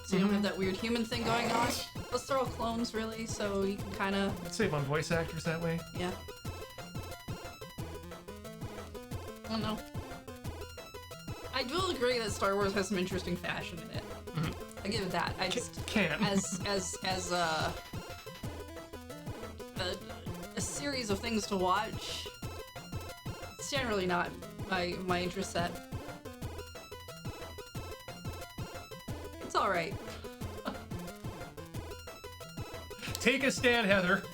so you don't have that weird human thing going on. Plus, they're all clones, really, so you can kind of save on voice actors that way. Yeah. I don't know. I do agree that Star Wars has some interesting fashion in it. I give it that. I just as a series of things to watch. It's generally not my interest set. It's all right. Take a stand, Heather.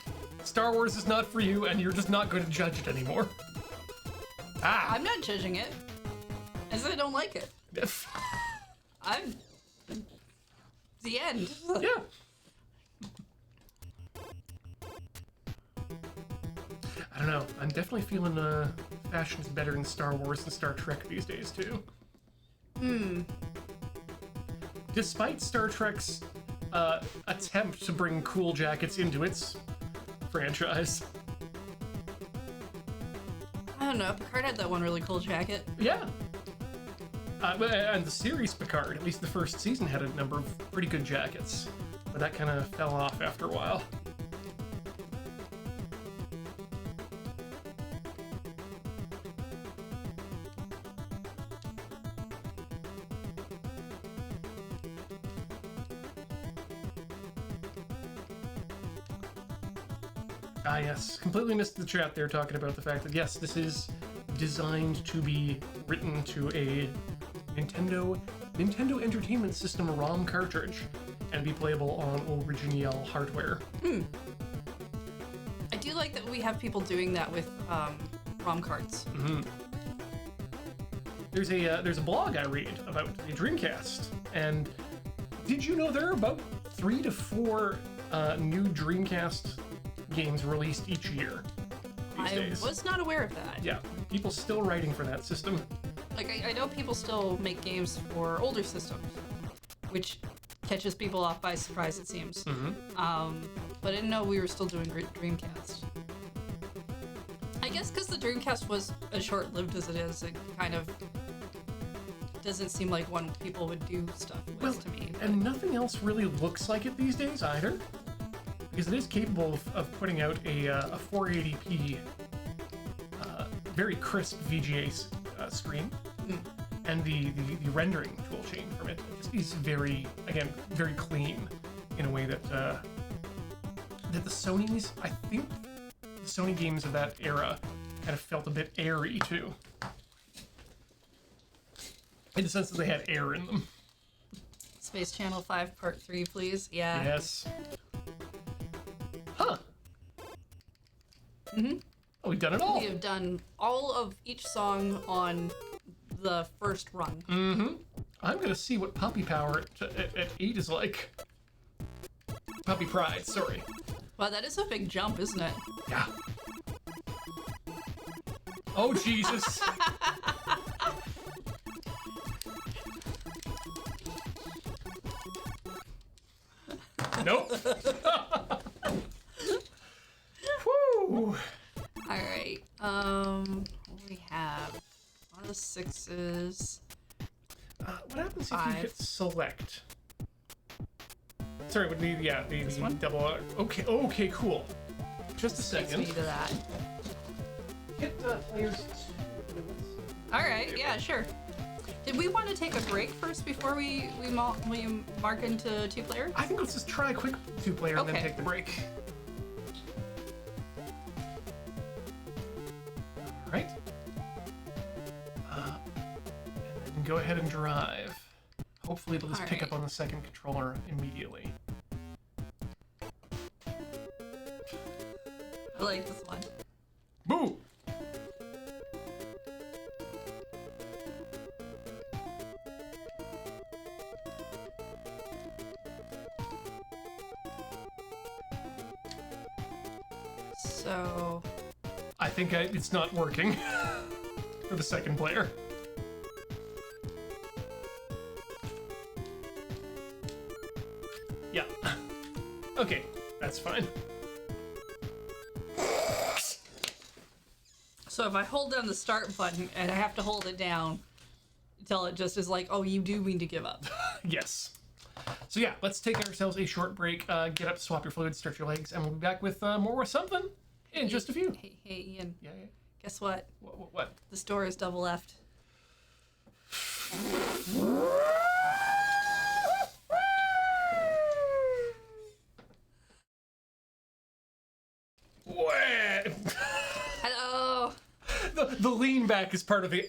Star Wars is not for you, and you're just not going to judge it anymore. I'm not judging it. I said I don't like it. I'm the end. Yeah. I don't know. I'm definitely feeling fashion's better in Star Wars and Star Trek these days too. Despite Star Trek's attempt to bring cool jackets into its franchise. I don't know. Picard had that one really cool jacket. Yeah. And the series Picard, at least the first season, had a number of pretty good jackets. But that kind of fell off after a while. Ah, yes. Completely missed the chat there talking about the fact that, yes, this is designed to be written to a Nintendo Entertainment System ROM cartridge and be playable on original hardware. I do like that we have people doing that with ROM cards. There's a blog I read about the Dreamcast, and did you know there are about 3 to 4 new Dreamcast games released each year these days? Was not aware of that. Yeah, people still writing for that system. Like, I know people still make games for older systems, which catches people off by surprise, it seems. But I didn't know we were still doing Dreamcast. I guess because the Dreamcast was as short-lived as it is, it kind of doesn't seem like one people would do stuff with to me. And nothing else really looks like it these days either, because it is capable of putting out a 480p, very crisp VGA screen, and the rendering toolchain from it is very clean in a way that the Sony's, I think the Sony games of that era kind of felt a bit airy too, in the sense that they had air in them. Space Channel 5 Part 3, please. Yeah. Yes. Huh. Oh, we've done it all. We have done all of each song on the first run. I'm gonna see what Puppy Power at 8 is like. Puppy Pride, sorry. Wow, that is a big jump, isn't it? Yeah. Oh, Jesus. Nope. Whew. Alright, what do we have? A lot of 6s. What happens if you 5. hit select? Sorry, it would be, the one? double. Okay, cool. Just a Takes second. me to that. Hit players 2. Alright, yeah, sure. Did we want to take a break first before we mark into 2-player? I think let's just try a quick 2-player and then Okay. take the break. Alright. And then go ahead and drive. Hopefully it'll just pick up on the second controller immediately. I like this one. Boo! So... I think it's not working for the second player. Yeah. Okay, that's fine. So if I hold down the start button and I have to hold it down until it just is like, oh, you do mean to give up. Yes. So yeah, let's take ourselves a short break, get up, swap your fluids, stretch your legs, and we'll be back with more with something in just a few. Hey, Ian. Yeah. Guess what? What? This door is double left. Hello. The lean back is part of the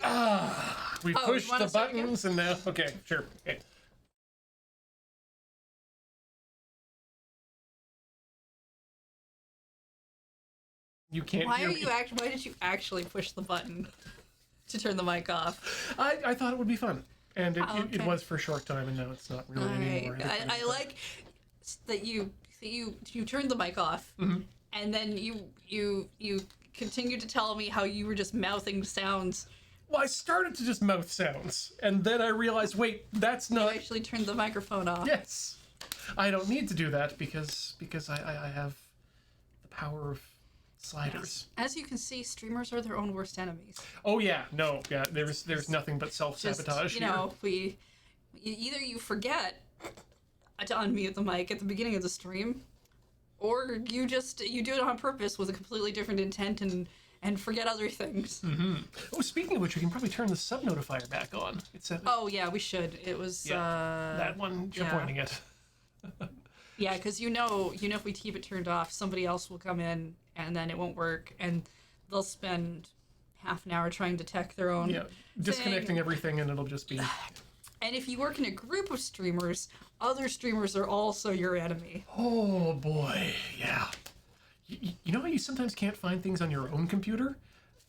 we Oh, pushed you wanna the start again? buttons and now okay, sure. Okay. You can't Why hear are me. why did you actually push the button to turn the mic off? I thought it would be fun. And it Okay. was for a short time and now it's not really anymore. I like that you turned the mic off, Mm-hmm. and then you continued to tell me how you were just mouthing sounds. Well, I started to just mouth sounds, and then I realized, wait, that's not... I actually turned the microphone off. Yes. I don't need to do that because I have the power of sliders. As you can see, streamers are their own worst enemies. Oh yeah, no, yeah. There's nothing but self-sabotage You know, either you forget to unmute the mic at the beginning of the stream, or you do it on purpose with a completely different intent and forget other things. Mm-hmm. Oh, speaking of which, we can probably turn the sub notifier back on. It's oh yeah, we should. It was that one you're pointing at. Yeah, because you know, if we keep it turned off, somebody else will come in, and then it won't work, and they'll spend half an hour trying to tech their own. Yeah, disconnecting everything, and it'll just be. And if you work in a group of streamers, other streamers are also your enemy. Oh boy, yeah. You know how you sometimes can't find things on your own computer?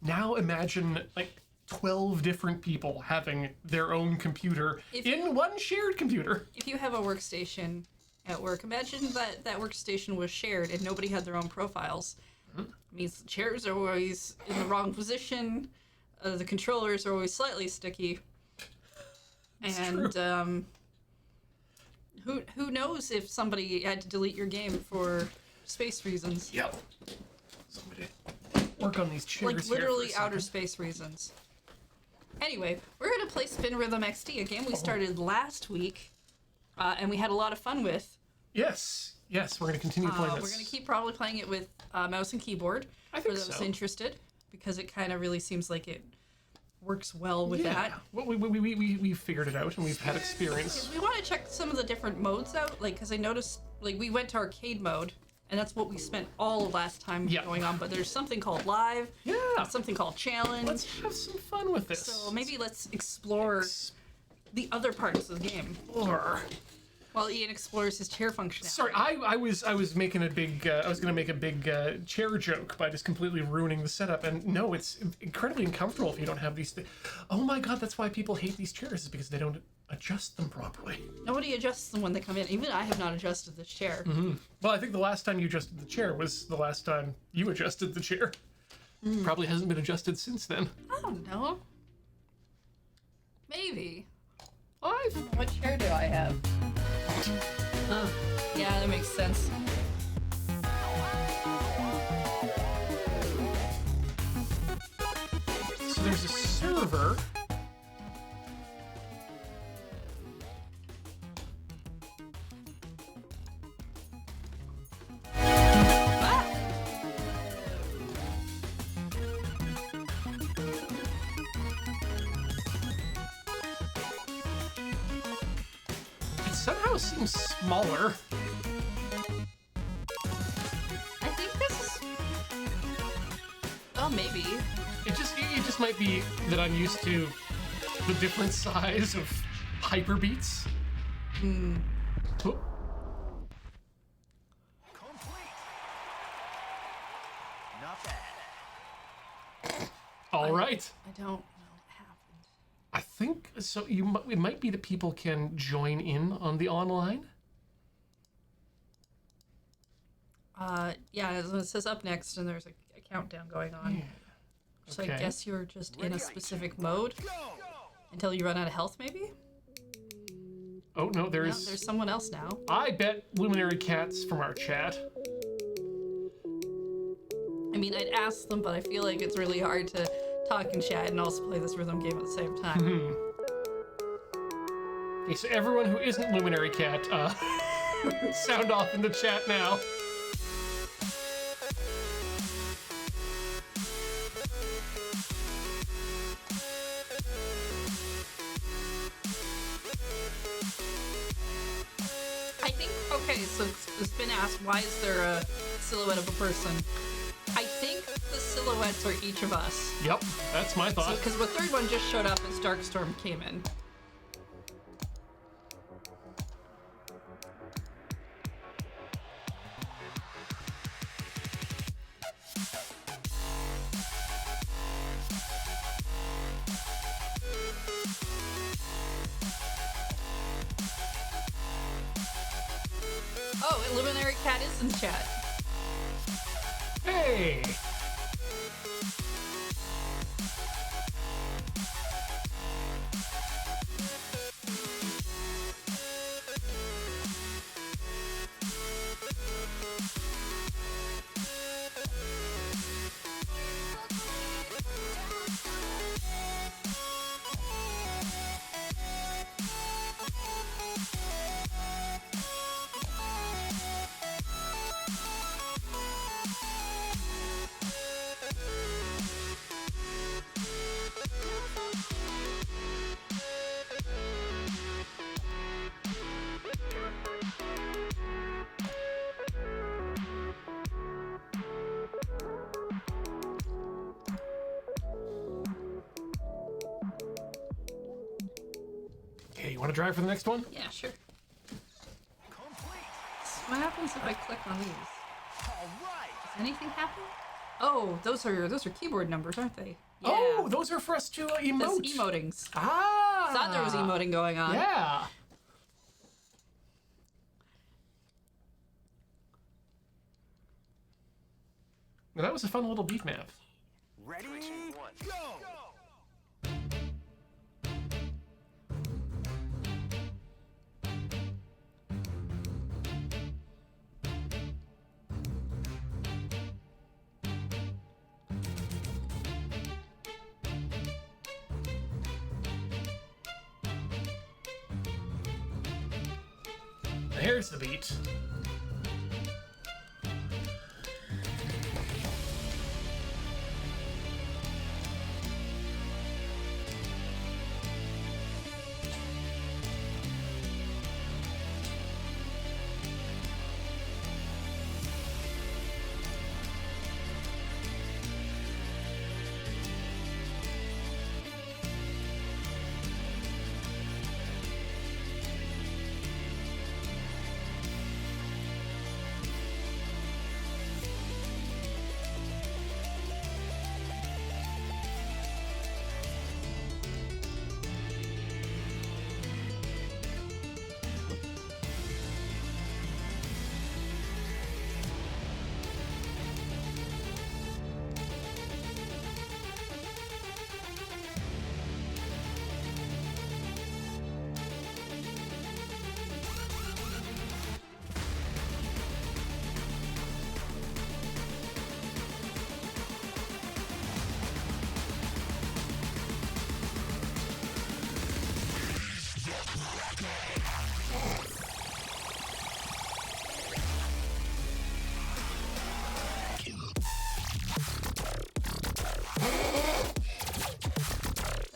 Now imagine like 12 different people having their own computer in one shared computer. If you have a workstation at work, imagine that workstation was shared and nobody had their own profiles. It means the chairs are always in the wrong position, the controllers are always slightly sticky, and who knows if somebody had to delete your game for space reasons. Yep. Somebody work on these chairs. Like literally outer space reasons. Anyway, we're gonna play Spin Rhythm XD, a game we started last week, and we had a lot of fun with. Yes, we're gonna continue playing this. We're gonna keep probably playing it with mouse and keyboard. I think for those interested, because it kind of really seems like it works well with that. Well, we figured it out and we've had experience. We want to check some of the different modes out, like, because I noticed, like, we went to arcade mode, and that's what we spent all of last time going on, but there's something called live, something called challenge. Let's have some fun with this. So maybe let's explore the other parts of the game. While Ian explores his chair functionality. Sorry, I was making a big I was gonna make a big chair joke by just completely ruining the setup, and no, it's incredibly uncomfortable if you don't have these things. Oh my god, that's why people hate these chairs, is because they don't adjust them properly. Nobody adjusts them when they come in. Even I have not adjusted this chair. Mm-hmm. Well, I think the last time you adjusted the chair was the last time you adjusted the chair. Probably hasn't been adjusted since then. I don't know. Maybe. What chair do I have? Yeah, that makes sense. So there's a server. Somehow seems smaller. I think this is... Oh, maybe. It just might be that I'm used to the different size of Hyperbeatz. Oh. Complete. Not bad. All right. I don't know what happened. I think so. It might be that people can join in on the online. Yeah, it says up next, and there's a countdown going on. Yeah. So Okay. I guess you're just in a specific mode until you run out of health, maybe? Oh no, No, there's someone else now. I bet Luminary Cats from our chat. I mean, I'd ask them, but I feel like it's really hard to talk and chat and also play this rhythm game at the same time. Okay, so everyone who isn't Luminary Cat, sound off in the chat now. I think, okay, so it's been asked, why is there a silhouette of a person? I think the silhouettes are each of us. Yep, that's my thought. Because the third one just showed up as Darkstorm came in. Oh, and Luminary Cat is in chat. Hey! Okay, you want to drive for the next one? Yeah, sure. Complete. What happens if I click on these? All right. Does anything happen? Oh, those are keyboard numbers, aren't they? Yeah. Oh, those are for us to emote. Those emotings. Ah! Thought there was emoting going on. Yeah. Now, that was a fun little beat map. Ready? Go. Here's the beat.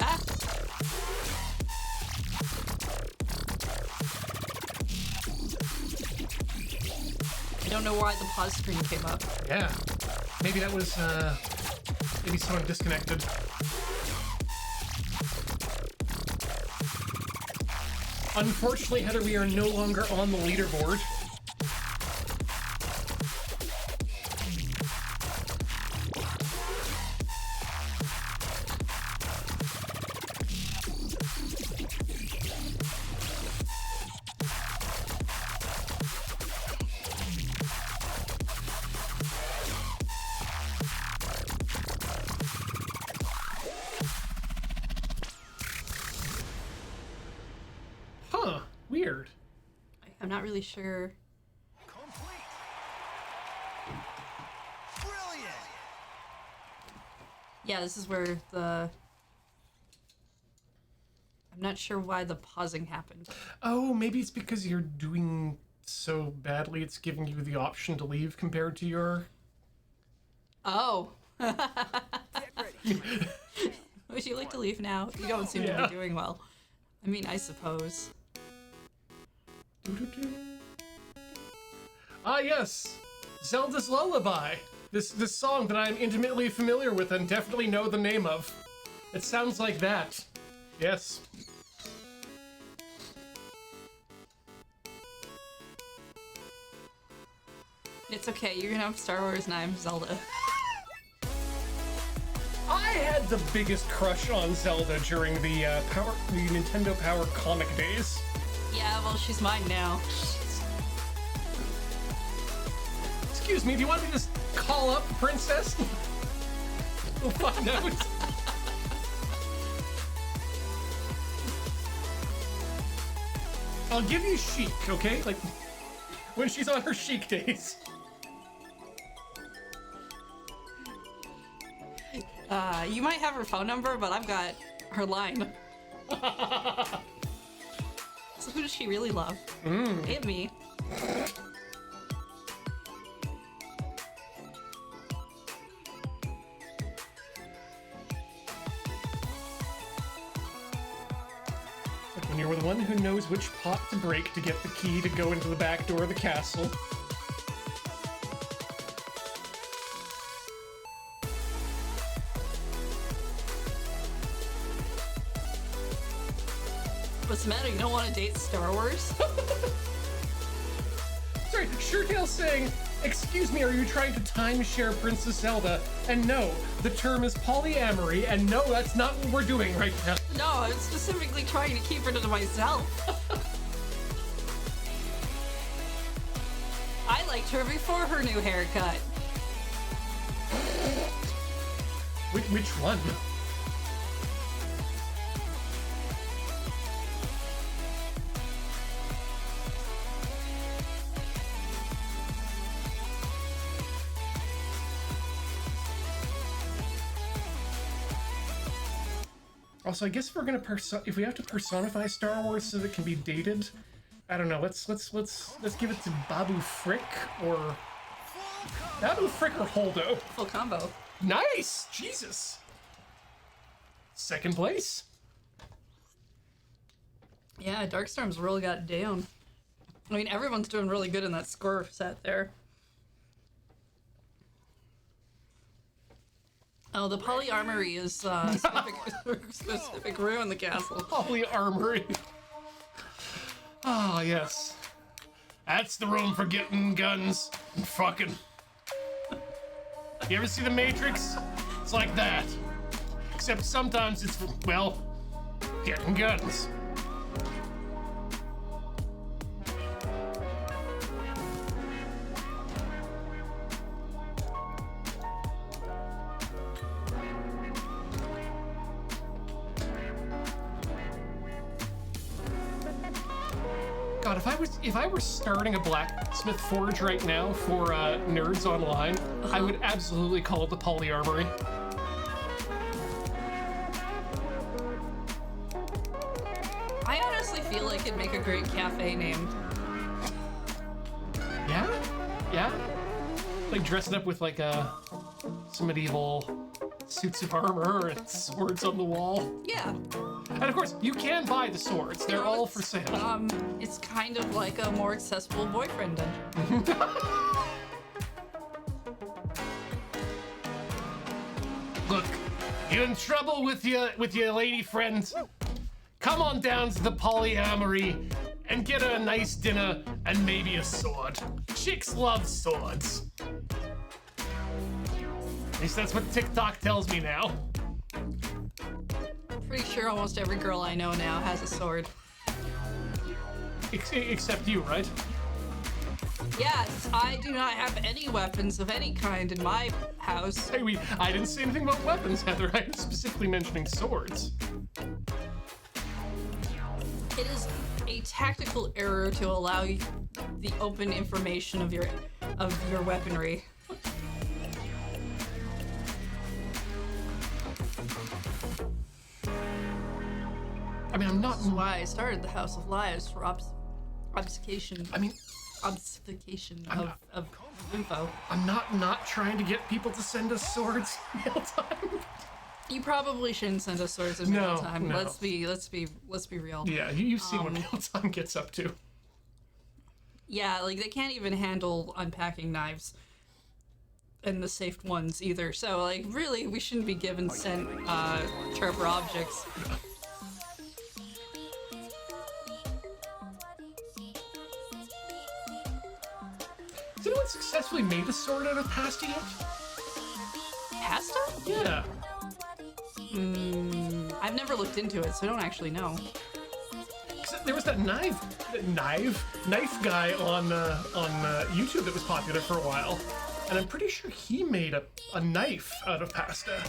Ah. I don't know why the pause screen came up. Yeah. Maybe that was, maybe someone disconnected. Unfortunately, Heather, we are no longer on the leaderboard. Huh. Weird. I'm not really sure. Complete. Brilliant. Yeah, this is where the... I'm not sure why the pausing happened. Oh, maybe it's because you're doing so badly it's giving you the option to leave compared to your... Oh. Get ready. Would you like to leave now? You don't seem to Yeah. be doing well. I mean, I suppose. Ah, yes! Zelda's Lullaby! This song that I'm intimately familiar with and definitely know the name of. It sounds like that. Yes. It's okay, you're gonna have Star Wars and I'm Zelda. I had the biggest crush on Zelda during the Nintendo Power comic days. Yeah, well, she's mine now. Excuse me, do you want me to just call up Princess? We'll find out. I'll give you Sheik, okay? Like, when she's on her Sheik days. You might have her phone number, but I've got her line. So who does she really love? Hit me. Like when you're the one who knows which pot to break to get the key to go into the back door of the castle. What's the matter? You don't want to date Star Wars? Sorry, Suretail's saying, excuse me, are you trying to timeshare Princess Zelda? And no, the term is polyamory, and no, that's not what we're doing right now. No, I'm specifically trying to keep her to myself. I liked her before her new haircut. Which one? Also, I guess if we're gonna if we have to personify Star Wars so that it can be dated, I don't know. Let's give it to Babu Frick or Babu Frick or Holdo. Full combo. Nice, Jesus. Second place. Yeah, Darkstorm's really got down. I mean, everyone's doing really good in that score set there. Oh, the Polyarmory is specific room in the castle. Polyarmory. Ah, yes. That's the room for getting guns and fucking. You ever see The Matrix? It's like that. Except sometimes it's for, well, getting guns. God, if I were starting a blacksmith forge right now for nerds online, I would absolutely call it the Polyarmory. I honestly feel like it'd make a great cafe name. Yeah? Yeah? Like dressing up with like some medieval suits of armor and swords on the wall. Yeah. And of course, you can buy the swords. They're all for sale. It's kind of like a more accessible boyfriend dungeon. Look, you in trouble with your lady friends? Come on down to the Polyamory and get her a nice dinner and maybe a sword. Chicks love swords. At least that's what TikTok tells me now. Pretty sure almost every girl I know now has a sword. Except you, right? Yes, I do not have any weapons of any kind in my house. Hey, I didn't say anything about weapons, Heather. I'm specifically mentioning swords. It is a tactical error to allow you the open information of your weaponry. I mean, I'm not. That's why I started the House of Lies for obfuscation. I mean, obfuscation I'm of info. I'm not trying to get people to send us swords in real time. You probably shouldn't send us swords in real time. No. Let's be real. Yeah, you've seen what real time gets up to. Yeah, like they can't even handle unpacking knives and the safe ones either. So like really we shouldn't be given sent sharper objects. Has anyone successfully made a sword out of pasta yet? Pasta? Yeah. I've never looked into it, so I don't actually know. There was that knife guy on YouTube that was popular for a while, and I'm pretty sure he made a knife out of pasta.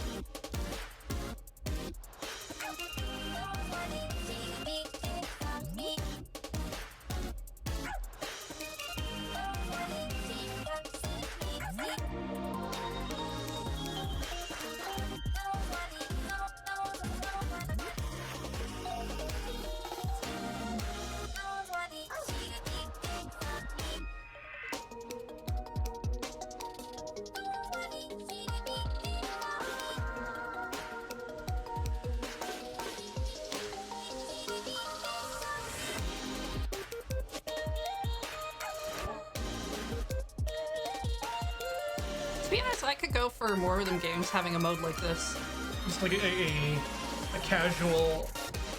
To be honest, I could go for more of them games having a mode like this. Just like a casual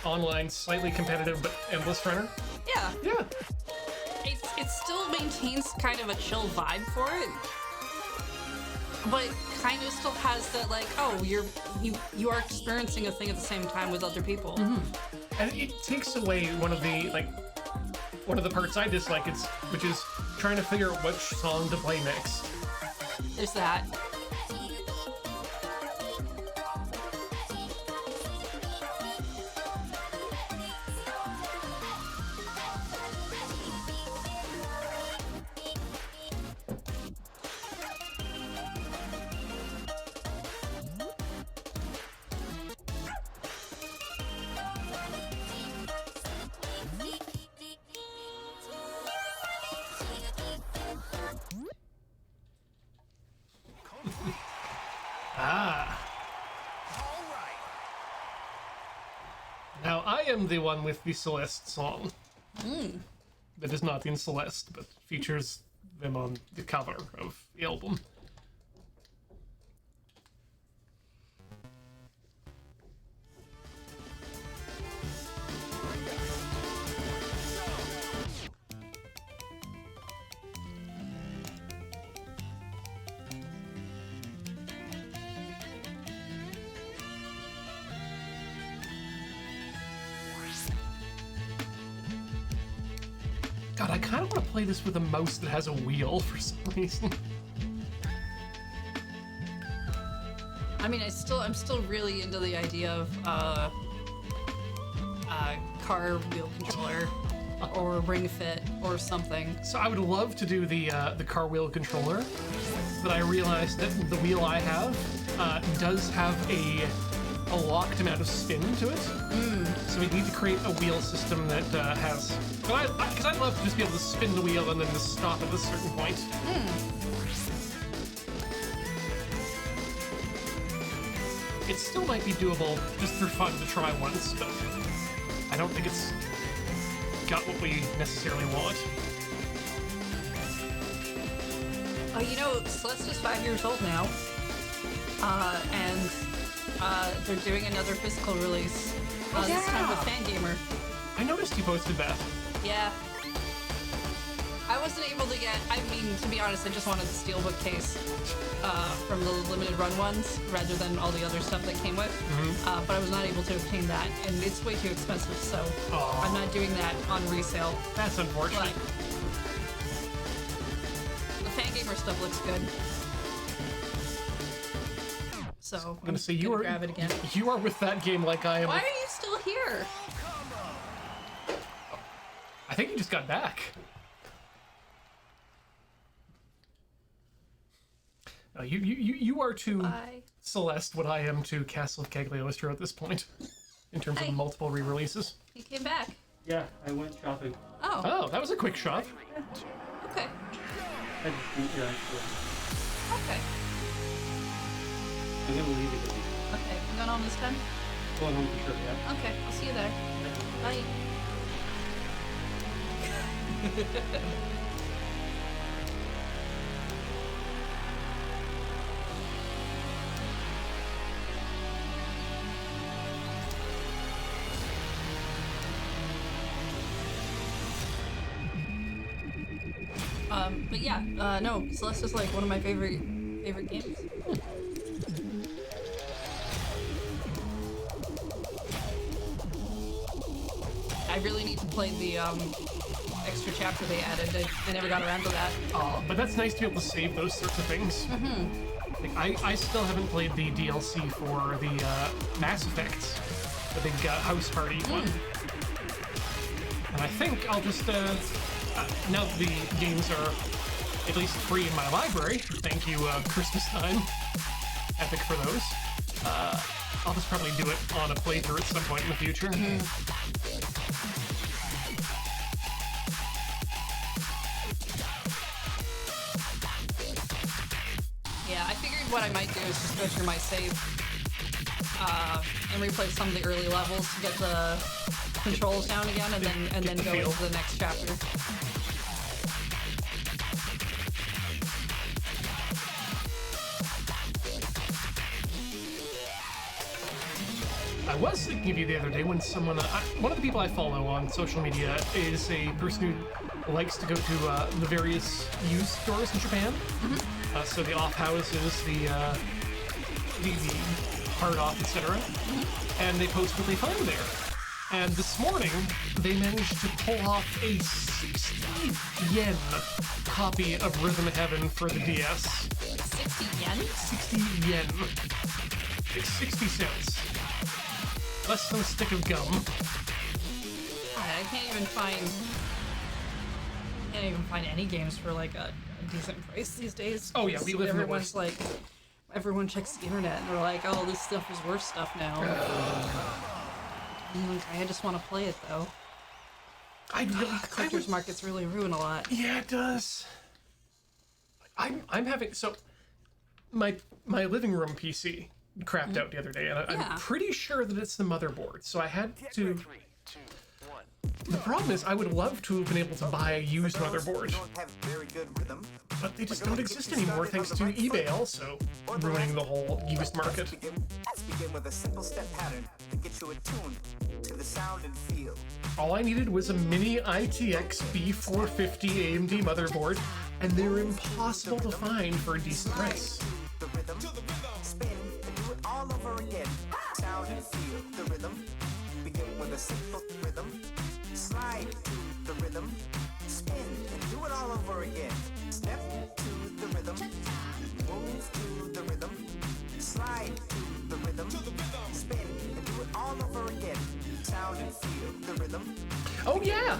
online, slightly competitive, but endless runner. Yeah. Yeah. It still maintains kind of a chill vibe for it, but it kind of still has that like, oh, you are experiencing a thing at the same time with other people. And it takes away one of the parts I dislike, which is trying to figure out which song to play next. There's that. Ah. All right. Now, I am the one with the Celeste song. That is not in Celeste, but features them on the cover of the album. God, I kind of want to play this with a mouse that has a wheel for some reason. I mean, I'm still really into the idea of car wheel controller or Ring Fit or something. So I would love to do the car wheel controller, but I realized that the wheel I have does have a locked amount of spin to it. So we need to create a wheel system that has. Because I'd love to just be able to spin the wheel and then just stop at a certain point. It still might be doable just for fun to try once, but I don't think it's got what we necessarily want. Oh, you know, Celeste is 5 years old now, and they're doing another physical release. This time with Fangamer. I noticed you posted that. Yeah. I wasn't able to get. I mean, to be honest, I just wanted the steelbook case from the limited run ones rather than all the other stuff that came with. But I was not able to obtain that, and it's way too expensive, so I'm not doing that on resale. That's unfortunate. But the Fangamer stuff looks good. So I'm gonna say you are grab it again. You are with that game like I am. Why are you still here? I think you just got back. You are to Bye. Celeste what I am to Castle of Cagliostro at this point, in terms of multiple re-releases. He came back. Yeah, I went shopping. Oh. Oh, that was a quick shot. Okay. I just, yeah, Okay. I'm gonna leave it with you. Okay. You going home this time? Going home for sure, yeah. Okay. I'll see you there. Bye. But yeah, no, Celeste is like one of my favorite games. I really need to play the extra chapter they added. I never got around to that. But that's nice to be able to save those sorts of things. Like, I still haven't played the DLC for the Mass Effect, the big house party one. And I think I'll just, now that the games are at least free in my library, thank you, Christmas time, Epic for those, I'll just probably do it on a playthrough at some point in the future. Yeah, I figured what I might do is just go through my save and replay some of the early levels to get the controls down again, and then go into the next chapter. was thinking of you the other day when someone, one of the people I follow on social media is a person who likes to go to the various used stores in Japan. So the off houses, the hard off, etc. And they post what they find there. And this morning, they managed to pull off a 60 yen copy of Rhythm Heaven for the DS. 60 yen? 60 yen. It's 60 cents. Less than a stick of gum. I can't even find any games for like a decent price these days. Oh yeah, we live in the Everyone's worst. like, everyone checks the internet and they're like, oh, this stuff is worth stuff now. I'm like, I just want to play it though. Collector's markets really ruin a lot. Yeah, it does. I'm having my living room PC crapped out the other day, and I'm pretty sure that it's the motherboard. So I had to. 3, 2, 1. The problem is, I would love to have been able to buy a used motherboard, Have very good rhythm. but they just don't exist anymore thanks to eBay also ruining the whole used market. Let's begin with a simple step pattern to get you attuned to the sound and feel. All I needed was a mini ITX B450 AMD motherboard, and they're impossible to find for a decent price. The rhythm, spin, and do it all over again. Sound and feel the rhythm. Begin with a simple rhythm. Slide to the rhythm. Spin and do it all over again. Step to the rhythm. Move to the rhythm. Slide to the rhythm. Spin and do it all over again. Sound and feel the rhythm. Oh yeah!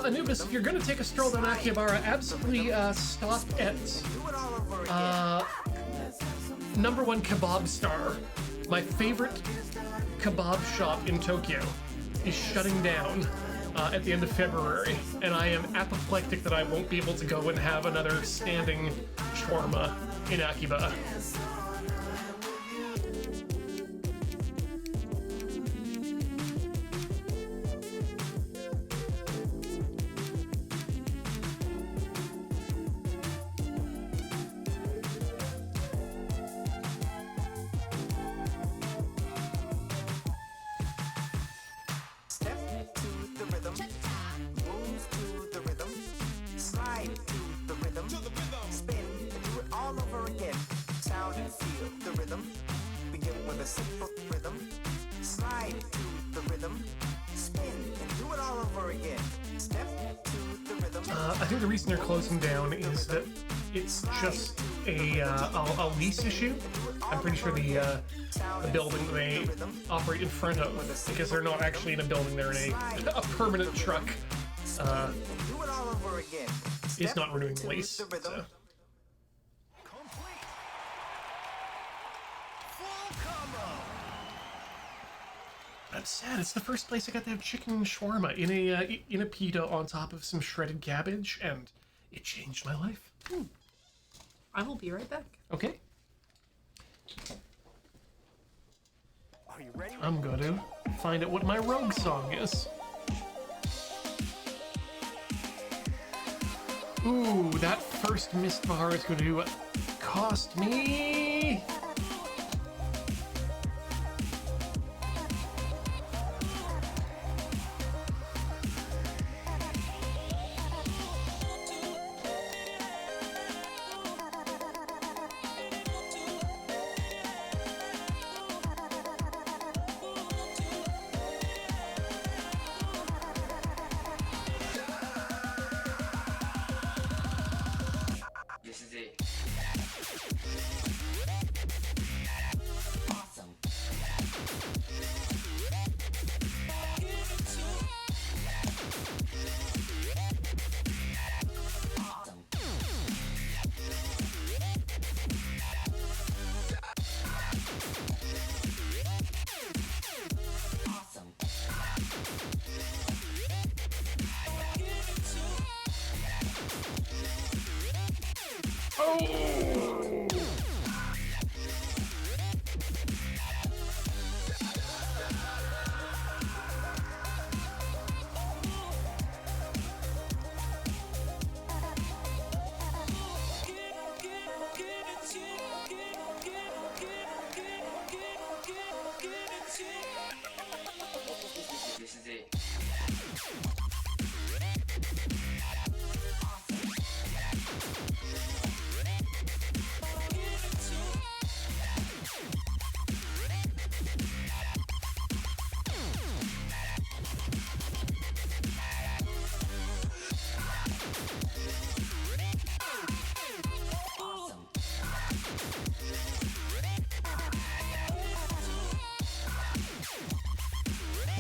Anubis, if you're gonna take a stroll down Akihabara, absolutely stop at Do it all over again. #1 Kebab Star. My favorite kebab shop in Tokyo is shutting down at the end of February, and I am apoplectic that I won't be able to go and have another standing shawarma in Akiba. Step to the rhythm. Move to the rhythm. Slide to the rhythm. Spin and do it all over again. Sound and feel the rhythm. Begin with a simple rhythm. Slide to the rhythm. Spin and do it all over again. Step to the rhythm. I think the reason they're closing down is that it's just a lease issue. I'm pretty sure the building they operate in front of, because they're not actually in a building, they're in a permanent truck, Do it all over again. is Step not renewing the to lease. the rhythm. So. Complete. Full combo. I'm sad. It's the first place I got to have chicken shawarma in a pita on top of some shredded cabbage, and it changed my life. I will be right back. Okay, Are you ready? I'm going to find out what my rogue song is. Ooh, that first Mist Bahar is going to cost me. This is it. Awesome. Awesome. Awesome. Oh!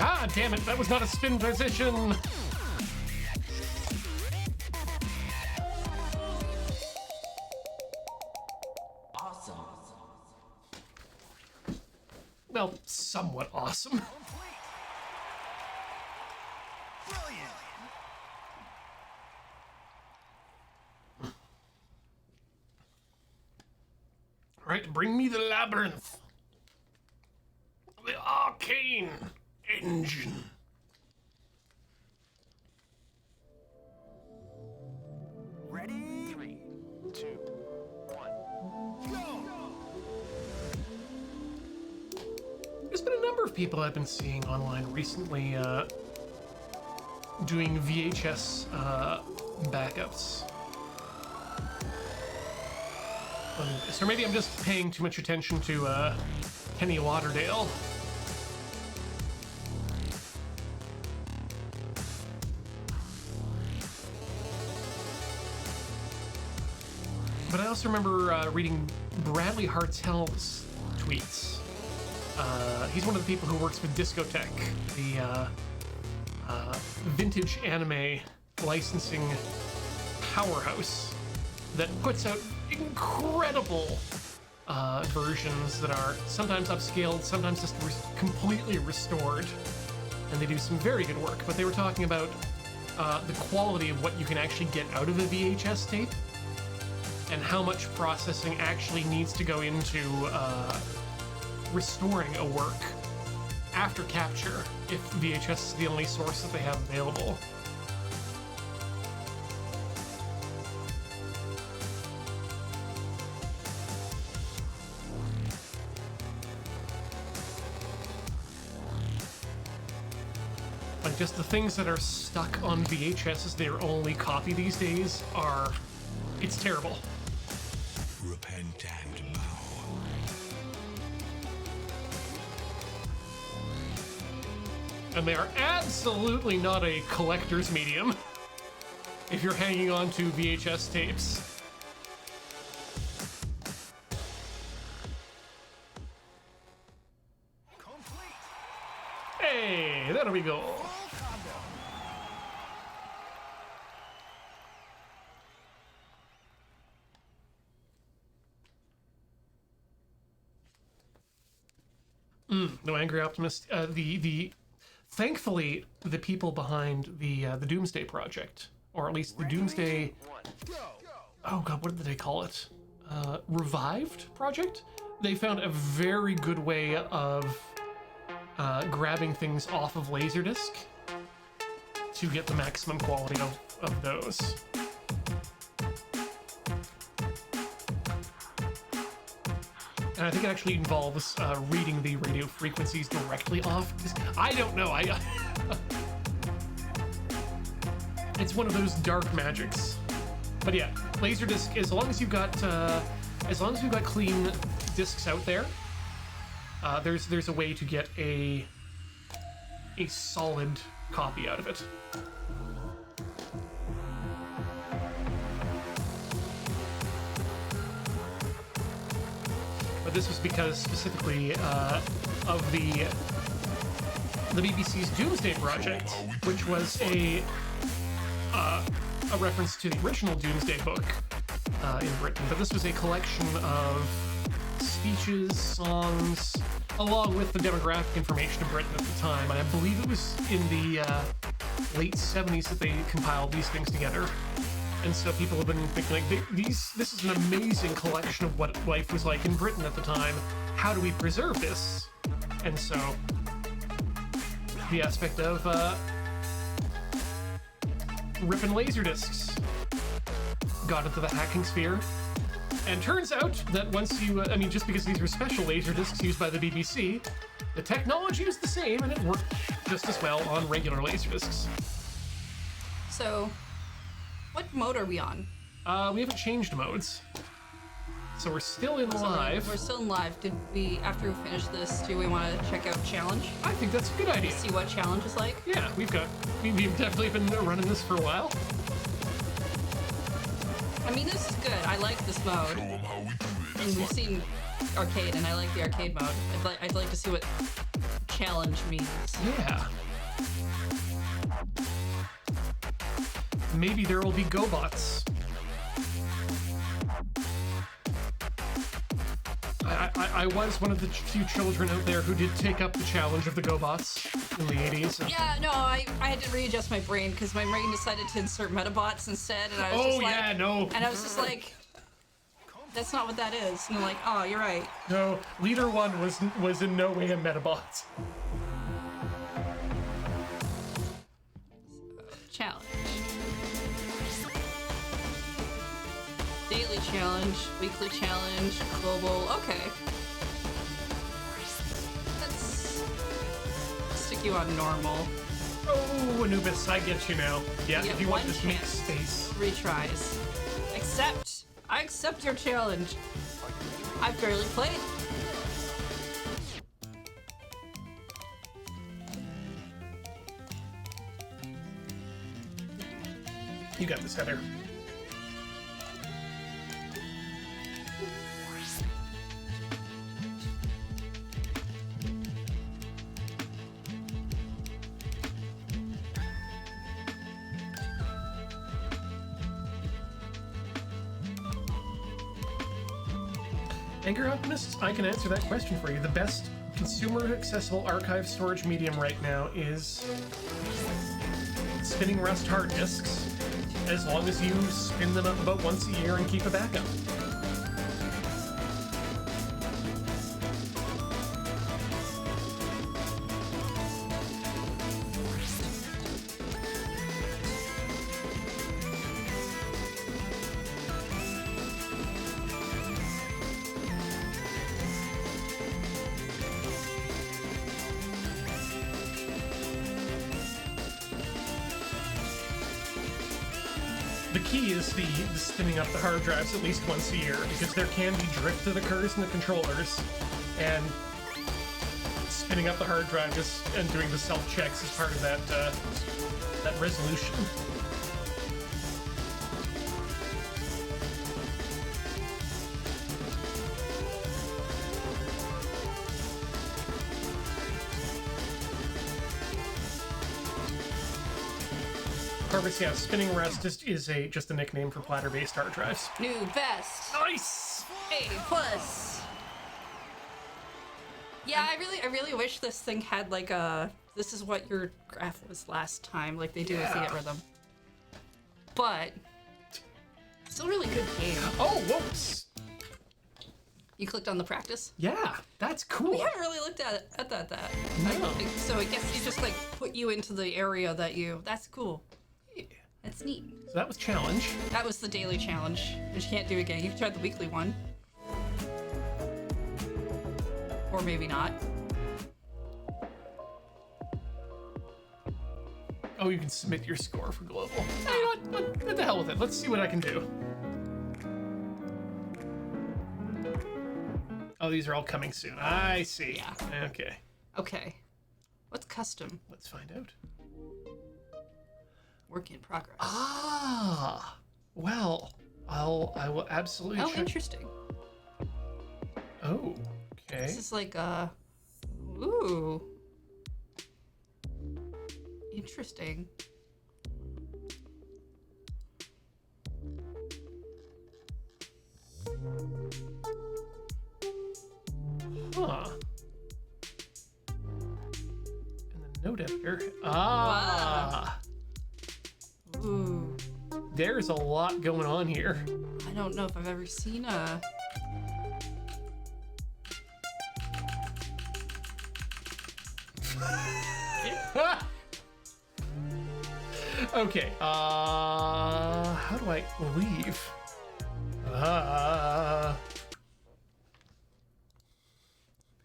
God damn it, that was not a spin transition. Awesome. Well, somewhat awesome. Brilliant. All right, bring me the labyrinth. The arcane engine. Ready? 3, 2, 1, go! There's been a number of people I've been seeing online recently doing VHS backups. So maybe I'm just paying too much attention to Kenny Lauderdale. But I also remember reading Bradley Hartel's tweets. He's one of the people who works with Discotech, the vintage anime licensing powerhouse that puts out incredible versions that are sometimes upscaled, sometimes just completely restored, and they do some very good work. But they were talking about the quality of what you can actually get out of a VHS tape and how much processing actually needs to go into restoring a work after capture if VHS is the only source that they have available. Like, just the things that are stuck on VHS as their only copy these days are... it's terrible. Repent and bow. And they are absolutely not a collector's medium if you're hanging on to VHS tapes. Complete. Hey, there we go. Full combo. No Angry Optimist. Thankfully, the people behind the Doomsday Project, or at least the Doomsday... 1, go! Oh god, what did they call it? Revived Project? They found a very good way of grabbing things off of Laserdisc to get the maximum quality of those. And I think it actually involves reading the radio frequencies directly off. I don't know. It's one of those dark magics. But yeah, Laserdisc. As long as you've got clean discs out there, there's a way to get a solid copy out of it. But this was because specifically of the BBC's Doomsday Project, which was a reference to the original Doomsday book in Britain. But this was a collection of speeches, songs, along with the demographic information of Britain at the time. And I believe it was in the late 70s that they compiled these things together. And so people have been thinking, like, this is an amazing collection of what life was like in Britain at the time. How do we preserve this? And so the aspect of ripping laser discs got into the hacking sphere. And turns out that once you, just because these were special laser discs used by the BBC, the technology was the same and it worked just as well on regular laser discs. So, what mode are we on? We haven't changed modes. So we're still in live. We're still in live. Did we, after we finish this, do we want to check out challenge? I think that's a good idea. See what challenge is like? Yeah, we've definitely been running this for a while. I mean, this is good. I like this mode. Show 'em how we do it. best we've one. seen arcade, and I like the arcade mode. I'd like to see what challenge means. Yeah. Maybe there will be GoBots. I was one of the few children out there who did take up the challenge of the GoBots in the 80s. Yeah, no, I had to readjust my brain because my brain decided to insert Metabots instead, and I was just like, yeah, no. and I was just like, that's not what that is. And I'm like, oh, you're right. No, Leader 1 was in no way a Metabot. Challenge. Daily challenge, weekly challenge, global. Okay. Let's stick you on normal. Oh, Anubis, I get you now. Yeah, You if get you want one this make chance. space. Retries. Accept. I accept your challenge. I've barely played. You got this, Heather. Anger Optimists, I can answer that question for you. The best consumer accessible archive storage medium right now is spinning Rust hard disks, as long as you spin them up about once a year and keep a backup. The key is the spinning up the hard drives at least once a year, because there can be drift that occurs in the controllers, and spinning up the hard drive and doing the self-checks is part of that resolution. Corvus, yeah, spinning Rust is just a nickname for platter-based hard drives. New best. Nice! A plus. Yeah, I really wish this thing had like a this is what your graph was last time, like they do with the rhythm. But still really good game. Oh, whoops! You clicked on the practice? Yeah, that's cool. We haven't really looked at that. No. So I guess you just like put you into the area that you. That's cool. That's neat. So that was challenge. That was the daily challenge, which you can't do again. You can try the weekly one. Or maybe not. Oh, you can submit your score for global. Hey, you know what the hell with it? Let's see what I can do. Oh, these are all coming soon. I see. Yeah. Okay. Okay. What's custom? Let's find out. Work in progress. Ah. Well, I will absolutely Oh, check. interesting. Oh, okay. This is like ooh. Interesting. Huh. And the note editor. Ah. Ooh. There's a lot going on here. I don't know if I've ever seen a. Okay. How do I leave?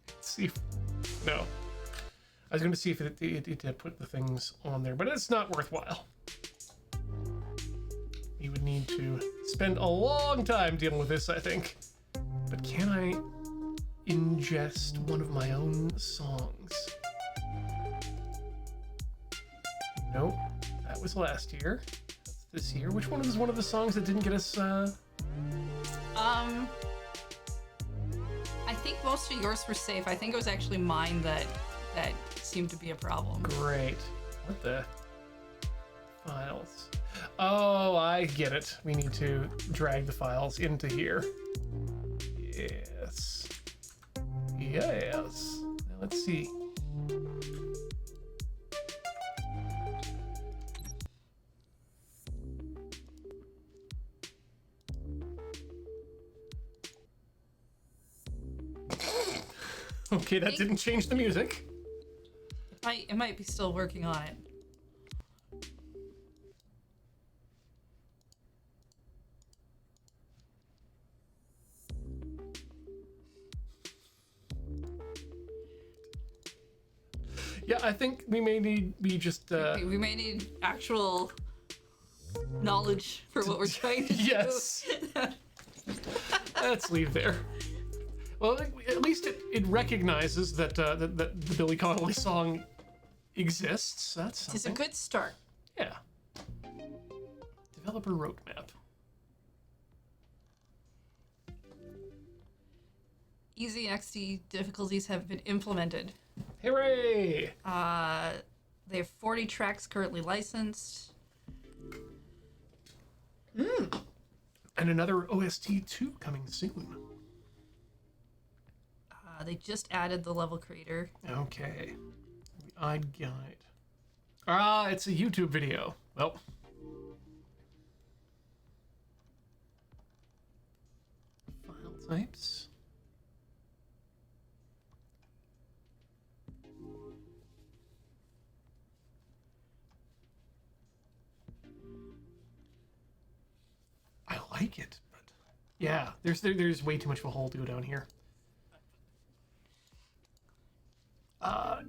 Let's see. No. I was going to see if it put the things on there, but it's not worthwhile. You would need to spend a long time dealing with this, I think. But can I ingest one of my own songs? Nope. That was last year. That's this year. Which one was one of the songs that didn't get us, think most of yours were safe. I think it was actually mine that seemed to be a problem. Great. What the? Files. Oh, I get it. We need to drag the files into here. Yes. Yes. Now let's see. Okay, that didn't change the music. It might be still working on it. Yeah, I think we may need We may need actual knowledge for what we're trying to yes. Let's leave there. Well, at least it recognizes that the Billy Connolly song exists. That's something. It's a good start. Yeah. Developer roadmap. Easy and XD difficulties have been implemented. Hooray! They have 40 tracks currently licensed. And another OST 2 coming soon. They just added the level creator. Okay. I'd guide. Ah, it's a YouTube video. Well. File types. I like it, but yeah, there's way too much of a hole to go down here.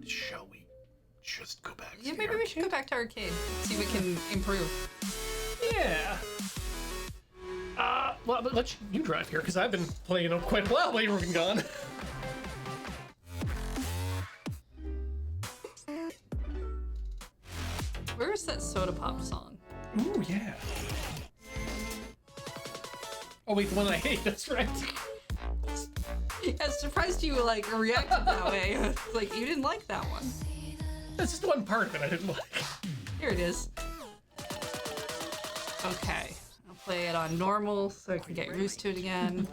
Shall we just go back? Yeah, to maybe the we should go back to arcade. See if we can improve. Yeah. Well, but let you drive here because I've been playing it quite a while while you've been gone. Where's that Soda Pop song? Ooh, yeah. Oh wait, the one I hate. That's right. I'm surprised you like reacted that way. Like you didn't like that one. That's just one part of it I didn't like. Here it is. Okay, I'll play it on normal so I can get used to it again.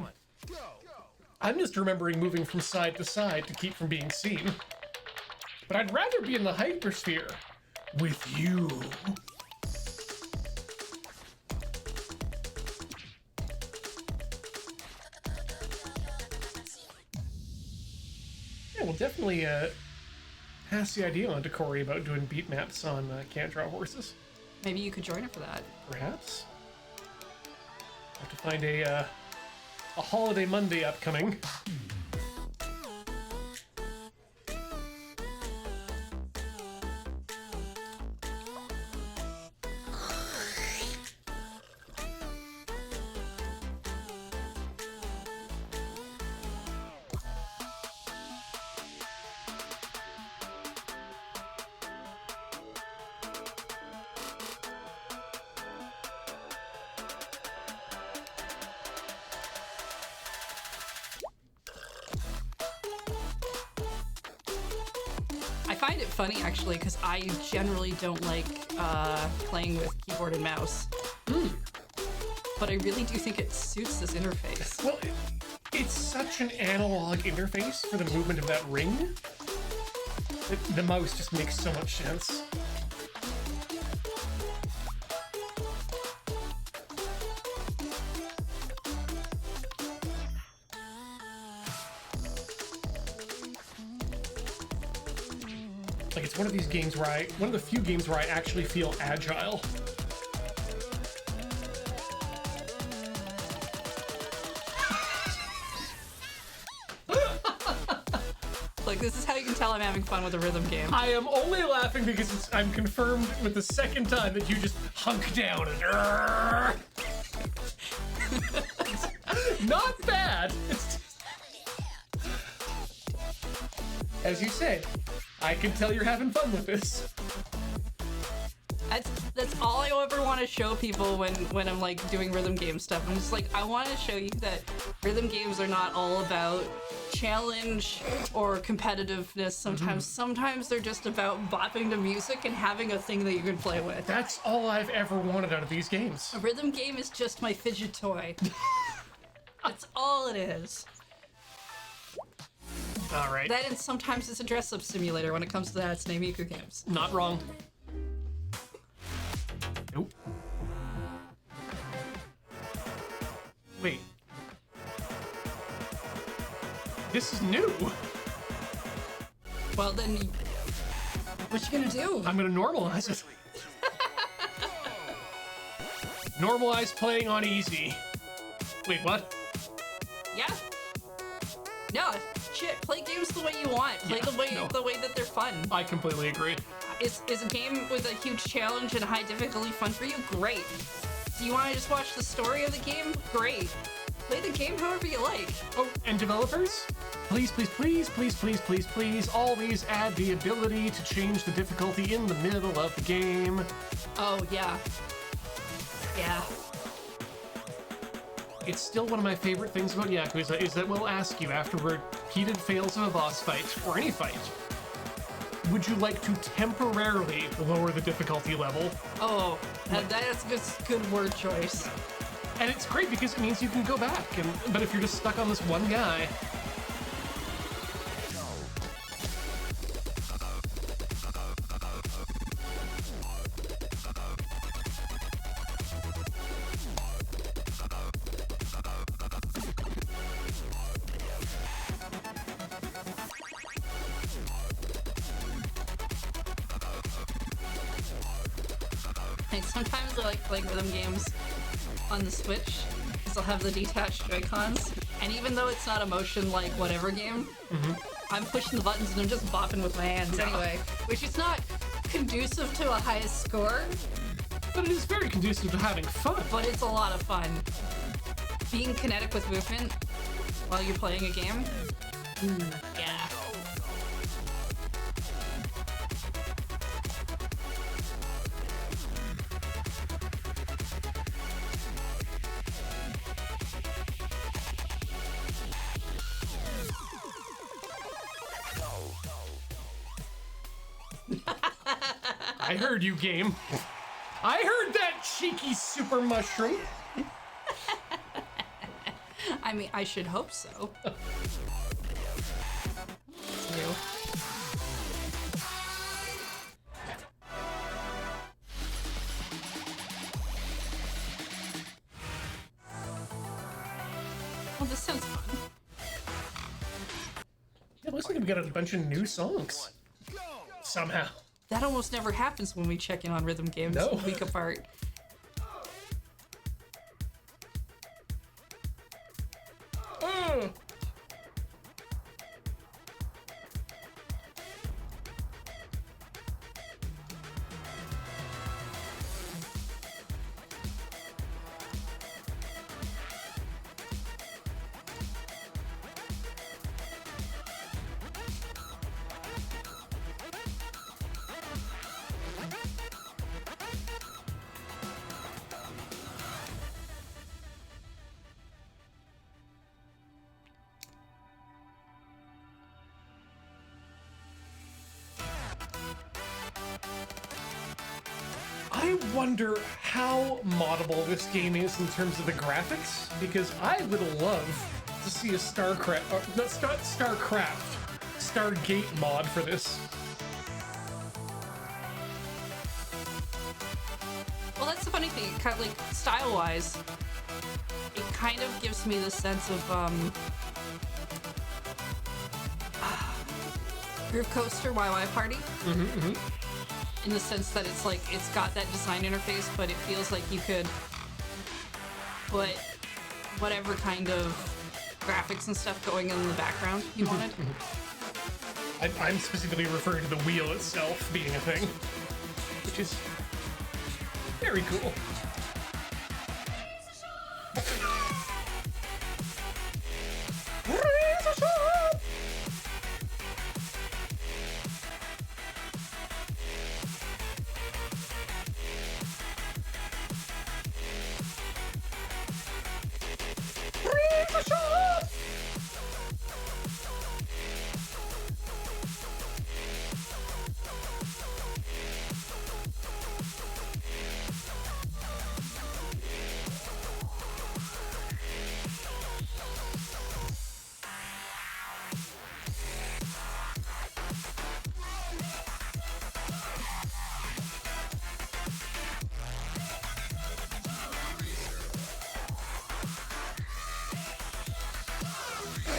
I'm just remembering moving from side to side to keep from being seen. But I'd rather be in the hypersphere with you. Yeah, we'll definitely pass the idea on to Corey about doing beat maps on Can't Draw Horses. Maybe you could join her for that. Perhaps. Have to find a holiday Monday upcoming. I find it funny actually because I generally don't like playing with keyboard and mouse. But I really do think it suits this interface. Well, it's such an analog interface for the movement of that ring that the mouse just makes so much sense. Like, it's one of these games where one of the few games where I actually feel agile. Like, this is how you can tell I'm having fun with a rhythm game. I am only laughing because I'm confirmed with the second time that you just hunk down and not bad. As you said, I can tell you're having fun with this. That's all I ever want to show people when I'm like doing rhythm game stuff. I'm just like, I want to show you that rhythm games are not all about challenge or competitiveness. Sometimes they're just about bopping to music and having a thing that you can play with. That's all I've ever wanted out of these games. A rhythm game is just my fidget toy. That's all it is. All right. That, and sometimes it's a dress-up simulator. When it comes to that, it's Nameku games. Not wrong. Nope. Wait. This is new. Well, then, what you gonna do? I'm gonna normalize it. Normalize playing on easy. Wait, what? Yeah. No, shit. Play games the way you want. Play Yeah, the way that they're fun. I completely agree. Is a game with a huge challenge and high difficulty fun for you? Great. Do you want to just watch the story of the game? Great. Play the game however you like. Oh, and developers? Please, please, please, please, please, please, please, always add the ability to change the difficulty in the middle of the game. Oh, yeah. Yeah. It's still one of my favorite things about Yakuza is that we'll ask you after repeated fails of a boss fight, or any fight, would you like to temporarily lower the difficulty level? Oh, that's a good word choice. And it's great because it means you can go back, but if you're just stuck on this one guy... And sometimes I like playing rhythm games on the Switch because I'll have the detached Joy-Cons, and even though it's not a motion like whatever game, I'm pushing the buttons and I'm just bopping with my hands anyway, which is not conducive to a highest score, But it is very conducive to having fun. but it's a lot of fun. Being kinetic with movement while you're playing a game, yeah. I heard you, game. I heard that, cheeky super mushroom. I mean, I should hope so. It's new. Well, this sounds fun. It looks like we got a bunch of new songs. Somehow. That almost never happens when we check in on rhythm games No. a week apart. I wonder how moddable this game is in terms of the graphics, because I would love to see a Starcraft, not Starcraft, Stargate mod for this. Well, that's the funny thing. Kind of like style-wise, it kind of gives me the sense of Groove Coaster YY Party. In the sense that it's like it's got that design interface, but it feels like you could put whatever kind of graphics and stuff going in the background you wanted. I'm specifically referring to the wheel itself being a thing, which is very cool.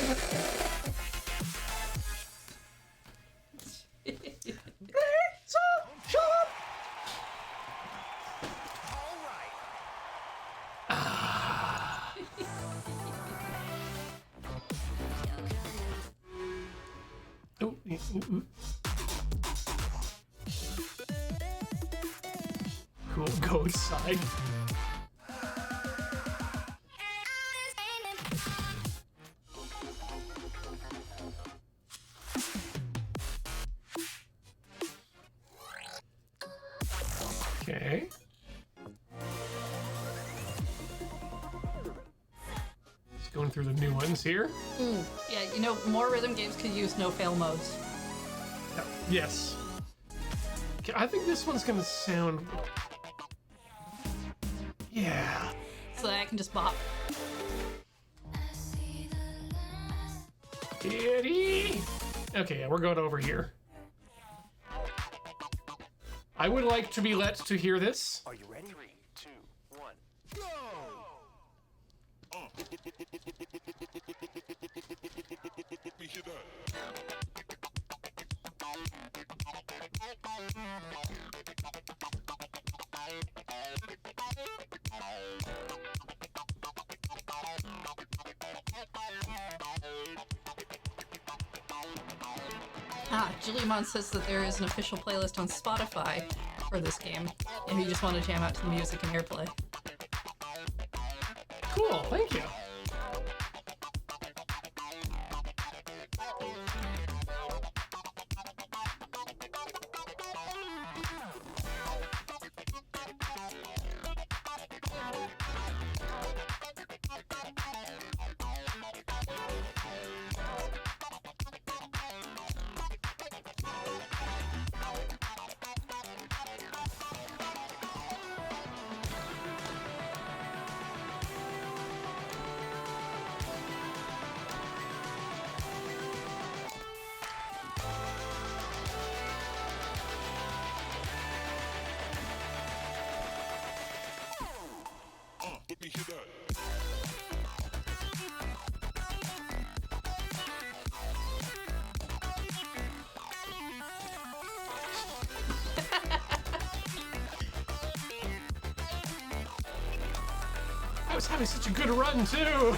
All right. Oh, cool, go outside. Okay. Just going through the new ones here. Yeah, you know, more rhythm games could use no-fail modes. Yes. Okay, I think this one's gonna sound... Yeah. So that I can just bop. Kitty! Okay, yeah, we're going over here. I would like to be let to hear this. Are you ready? 3, 2, 1, go! Jilliamon says that there is an official playlist on Spotify for this game, if you just want to jam out to the music and airplay. Cool, thank you. I was having such a good run, too!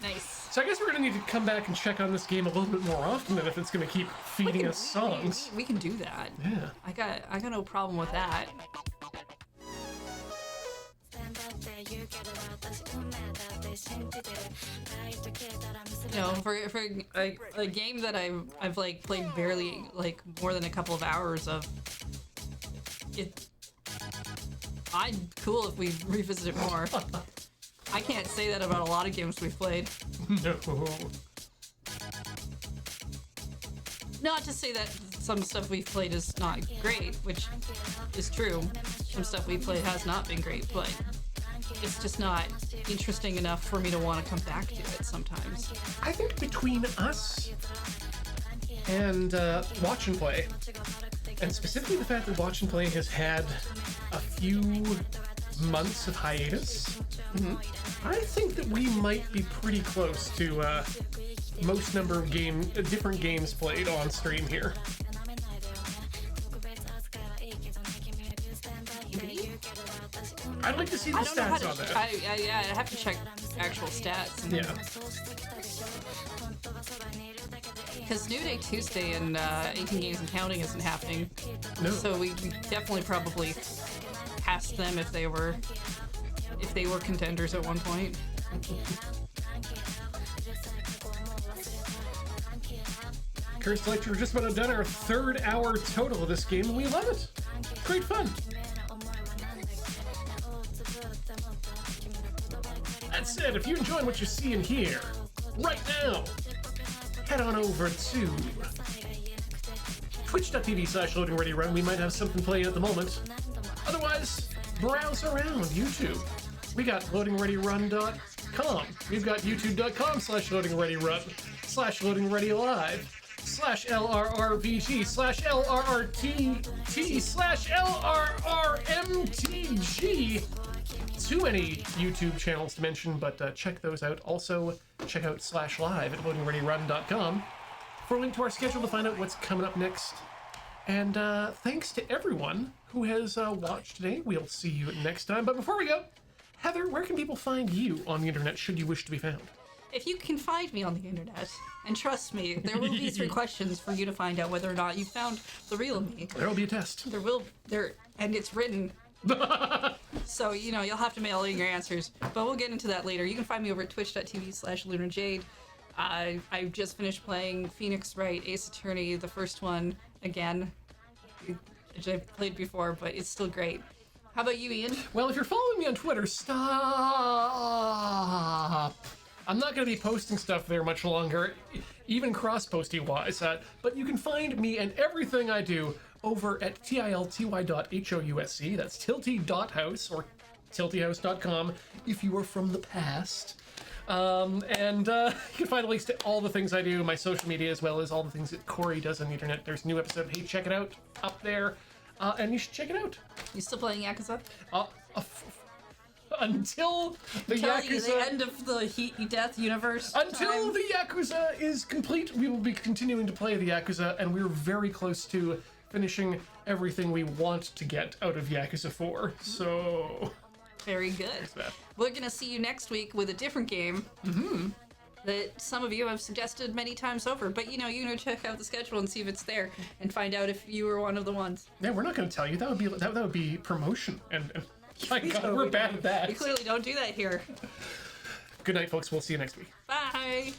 Nice. So I guess we're gonna need to come back and check on this game a little bit more often than if it's gonna keep feeding us songs. We can do that. Yeah. I got no problem with that. You know, for a game that I've like played barely like more than a couple of hours of, I'm cool if we revisit it more. I can't say that about a lot of games we've played. No. Not to say that some stuff we've played is not great, which is true. Some stuff we've played has not been great, but it's just not interesting enough for me to want to come back to it sometimes. I think between us and Watch and Play, and specifically the fact that Watch and Play has had a few months of hiatus, I think that we might be pretty close to most number of different games played on stream here. I'd like to see the stats on that. I have to check actual stats. Yeah. Because New Day Tuesday and 18 Games and Counting isn't happening. No. So we definitely probably passed them if they were contenders at one point. Cursed Electric, we're just about done our third hour total of this game, and we love it. Great fun. That said, if you're enjoying what you see and hear right now, head on over to twitch.tv/loadingreadyrun. We might have something playing at the moment. Otherwise, browse around YouTube. We got loadingreadyrun.com. We've got youtube.com/loadingreadyrun, /loadingreadylive, /LRRVG, /LRRTT, /LRRMTG. Too many YouTube channels to mention, but check those out. Also, check out /live at loadingreadyrun.com for a link to our schedule to find out what's coming up next. And thanks to everyone who has watched today. We'll see you next time. But before we go, Heather, where can people find you on the internet should you wish to be found? If you can find me on the internet, and trust me, there will be 3 questions for you to find out whether or not you found the real me. There will be a test. And it's written. So, you'll have to mail in your answers. But we'll get into that later. You can find me over at twitch.tv/lunarjade. I just finished playing Phoenix Wright Ace Attorney, the first one, again, which I've played before, but it's still great. How about you, Ian? Well, if you're following me on Twitter, stop. I'm not going to be posting stuff there much longer, even cross-posting wise, but you can find me and everything I do over at tilty.house. That's tilty.house or tiltyhouse.com if you are from the past. You can find links to all the things I do, my social media, as well as all the things that Corey does on the internet. There's a new episode. Hey, check it out up there. And you should check it out. You still playing Yakuza? Until the Yakuza... the end of the Heat Death universe. Until the Yakuza is complete, we will be continuing to play the Yakuza, and we're very close to finishing everything we want to get out of Yakuza 4. So... Very good. We're going to see you next week with a different game. Mm-hmm. That some of you have suggested many times over, but you know, check out the schedule and see if it's there, and find out if you were one of the ones. Yeah, we're not going to tell you. That would be promotion, and my God, we're bad at that. We clearly don't do that here. Good night, folks. We'll see you next week. Bye.